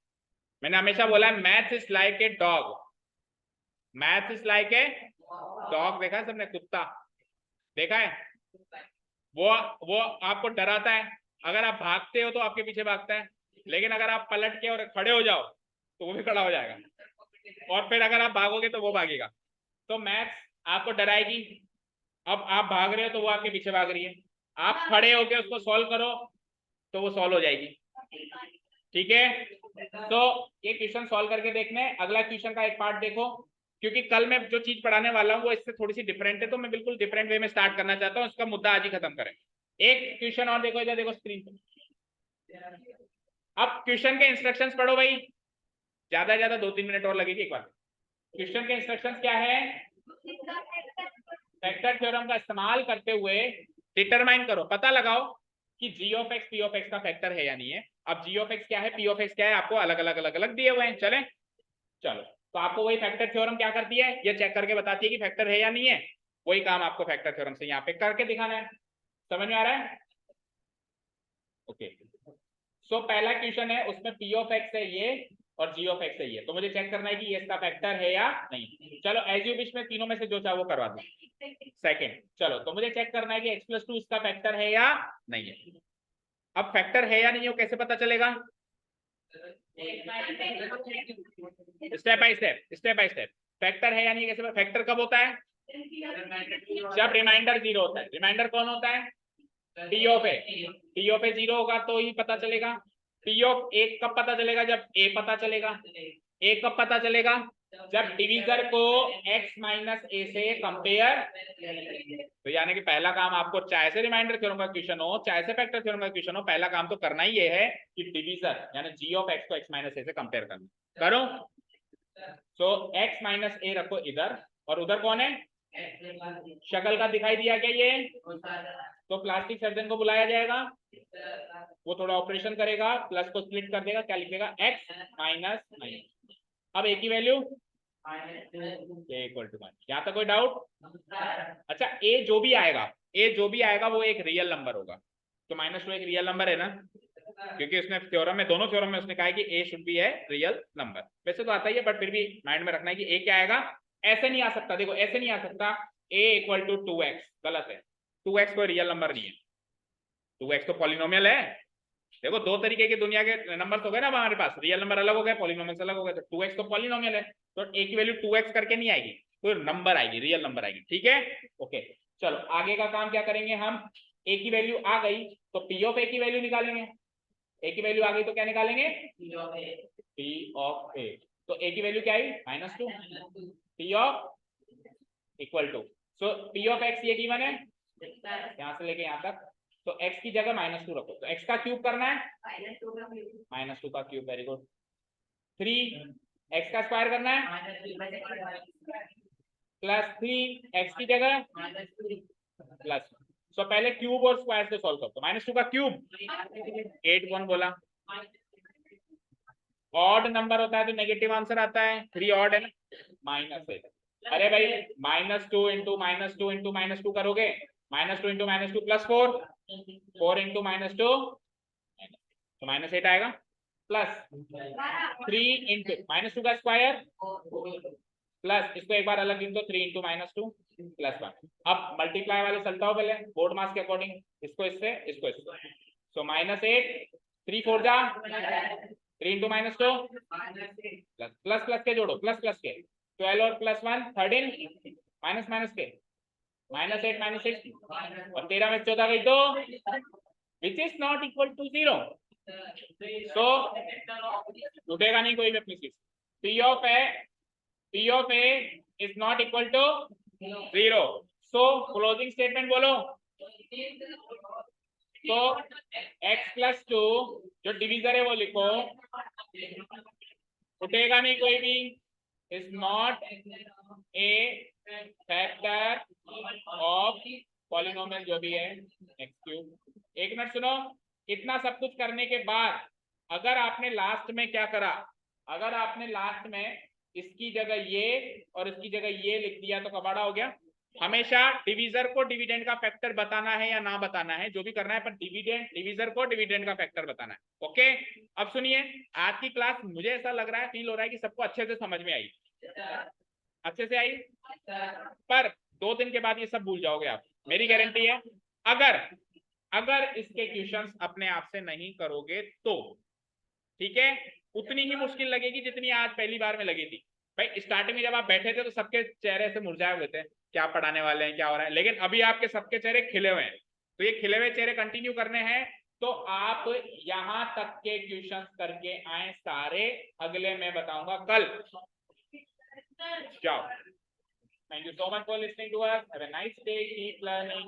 मैंने हमेशा बोला math is like a dog, math is like a dog, देखा है सबने, कुत्ता देखा है, वो आपको डराता है, अगर आप भागते हो तो आपके पीछे भागता है, लेकिन अगर आप पलट के और खड़े हो जाओ तो वो भी खड़ा हो जाएगा, और फिर अगर आप भागोगे तो वो भागेगा। तो मैथ्स आपको डराएगी, अब आप भाग रहे हो तो वो आपके पीछे भाग रही है, आप खड़े होकर उसको सॉल्व करो तो वो सॉल्व हो जाएगी, ठीक है। तो ये क्वेश्चन सॉल्व करके देखने, अगला क्वेश्चन का एक पार्ट देखो, क्योंकि कल मैं जो चीज पढ़ाने वाला हूँ वो इससे थोड़ी सी डिफरेंट है, तो मैं बिल्कुल डिफरेंट वे में स्टार्ट करना चाहता हूँ, उसका मुद्दा आज ही खत्म करें। एक क्वेश्चन और देखो, इधर देखो स्क्रीन पे, अब क्वेश्चन के इंस्ट्रक्शंस पढ़ो भाई, ज्यादा से ज्यादा 2-3 मिनट और लगेगी। एक बार क्वेश्चन के इंस्ट्रक्शंस क्या है, फैक्टर थ्योरम का इस्तेमाल करते हुए डिटरमाइन करो, पता लगाओ कि g of x p of x का फैक्टर है या नहीं है। अब g ऑफ x क्या है, p ऑफ x क्या है, आपको अलग अलग दिए हुए हैं। चले, चलो, तो आपको वही फैक्टर थ्योरम क्या करती है, ये चेक करके बताती है कि फैक्टर है या नहीं है, वही काम आपको फैक्टर थ्योरम से यहाँ पे करके दिखाना है। समझ में आ रहा है। ओके, सो पहला क्वेश्चन है, उसमें p ऑफ x है ये और g ऑफ x है ये, तो मुझे चेक करना है कि ये इसका फैक्टर है या नहीं। चलो एज यू विश में तीनों में से जो चाहे वो करवा दो। सेकंड, चलो, तो मुझे चेक करना है कि x + 2 इसका फैक्टर है या नहीं है। अब फैक्टर है या नहीं हो कैसे पता चलेगा, स्टेप बाय स्टेप, फैक्टर है या नहीं कैसे, फैक्टर कब होता है, जब रिमाइंडर 0 होता है। रिमाइंडर कौन होता है, टी ऑफ ए 0 होगा तो ही पता चलेगा। पी ऑफ ए कब पता चलेगा, जब ए पता चलेगा। ए कब पता चलेगा, जब डिवीजर को x - a से कंपेयर। तो यानी कि पहला काम आपको, चाहे से रिमाइंडर थ्योरम का क्वेश्चन हो चाहे से फैक्टर थ्योरम का क्वेश्चन हो, पहला काम तो करना ही ये है कि डिवीजर यानी g ऑफ x को x - a से कंपेयर करना। करो, सो x - a रखो इधर, और उधर कौन है, शक्ल का दिखाई दिया क्या ये, तो प्लास्टिक सर्जन को बुलाया जाएगा, वो थोड़ा ऑपरेशन करेगा, प्लस को स्प्लिट कर देगा, क्या लिखेगा x माइनस माइनस। अब a की वैल्यू a इक्वल टू 1। यहाँ तक कोई डाउट? अच्छा a जो भी आएगा वो एक रियल नंबर होगा। तो -2 एक रियल नंबर है ना, क्योंकि उसने थ्योरम में, दोनों थ्योरम में उसने कहा है कि a शुड बी है रियल नंबर। वैसे तो आता ही है, बट फिर भी माइंड में रखना है कि a क्या आएगा। ऐसे नहीं आ सकता, देखो ऐसे नहीं आ सकता a इक्वल टू 2x, गलत है। 2x कोई रियल नंबर नहीं है, 2x तो पॉलिनोमियल है। देखो दो तरीके के दुनिया के नंबर हो गए ना हमारे पास, रियल नंबर अलग हो गए, पॉलिनोमियल अलग हो गए। तो 2x तो पॉलिनोमियल है, तो a की वैल्यू 2x करके नहीं आएगी, तो नंबर आएगी, रियल नंबर आएगी। ठीक है, ओके। चलो आगे का काम क्या करेंगे हम, a की वैल्यू आ गई तो p ऑफ a की वैल्यू निकालेंगे। a की वैल्यू आ गई तो क्या निकालेंगे, p ऑफ a। तो a की वैल्यू क्या आई, -2, p of equal to, so p of x ये गिवन है यहां से लेके यहां तक। तो x की जगह -2 रखो, तो x का क्यूब करना है, -2 का क्यूब, वेरी गुड। 3 x का स्क्वायर करना है, +3 x की जगह प्लस। सो पहले क्यूब और स्क्वायर से सॉल्व करो। तो -2 का क्यूब 8 कौन बोला, ऑड नंबर होता है तो नेगेटिव आंसर आता है, 3 ऑड है ना, -8। अरे भाई -2 इंटू -2 इंटू -2 करोगे, -2 इंटू -2 +4, 4 इंटू -2 तो -8 आएगा, प्लस 3 इंटू -2 का स्क्वायर प्लस, इसको एक बार अलग लिख दो, 3 इंटू -2 +1। अब मल्टीप्लाई वाले चलता हो पहले बोर्ड मास के अकॉर्डिंग, इसको इससे इसको इससे। सो -8 3 4 जा 3 इंटू -2 प्लस प्लस प्लस के जोड़ो, प्लस प्लस के 12 और +1 13, माइनस माइनस के -8 -6 और 13 में 14 गई तो which is not equal to 0। So टूटेगा नहीं कोई भी अपनी चीज। P of A is not equal to 0। So closing statement बोलो। तो x + 2 जो डिवीजर है वो लिखो, उठेगा नहीं कोई भी, is not a factor of polynomial जो भी है x³। एक मिनट सुनो, इतना सब कुछ करने के बाद अगर आपने लास्ट में क्या करा, अगर आपने लास्ट में इसकी जगह ये और इसकी जगह ये लिख दिया तो कबाड़ा हो गया। हमेशा डिवीजर को डिविडेंड का फैक्टर बताना है या ना बताना है, जो भी करना है, पर डिवीजर को डिविडेंड का फैक्टर बताना है। ओके, अब सुनिए, आज की क्लास मुझे ऐसा लग रहा है, फील हो रहा है कि सबको अच्छे से समझ में आई, अच्छे से आई, पर 2 दिन के बाद ये सब भूल जाओगे आप, मेरी गारंटी है। अगर इसके क्वेश्चंस अपने आप से नहीं करोगे तो ठीक है, उतनी ही मुश्किल लगेगी जितनी आज पहली बार में लगी थी। भाई स्टार्टिंग में जब आप बैठे थे तो सबके चेहरे से मुरझाए हुए थे, क्या पढ़ाने वाले हैं, क्या हो रहा है, लेकिन अभी आपके सबके चेहरे खिले हुए हैं। तो ये खिले हुए चेहरे कंटिन्यू करने हैं, तो आप यहां तक के क्वेश्चंस करके आए सारे, अगले मैं बताऊंगा कल। जाओ, thank you so much for listening to us, have a nice day, keep learning.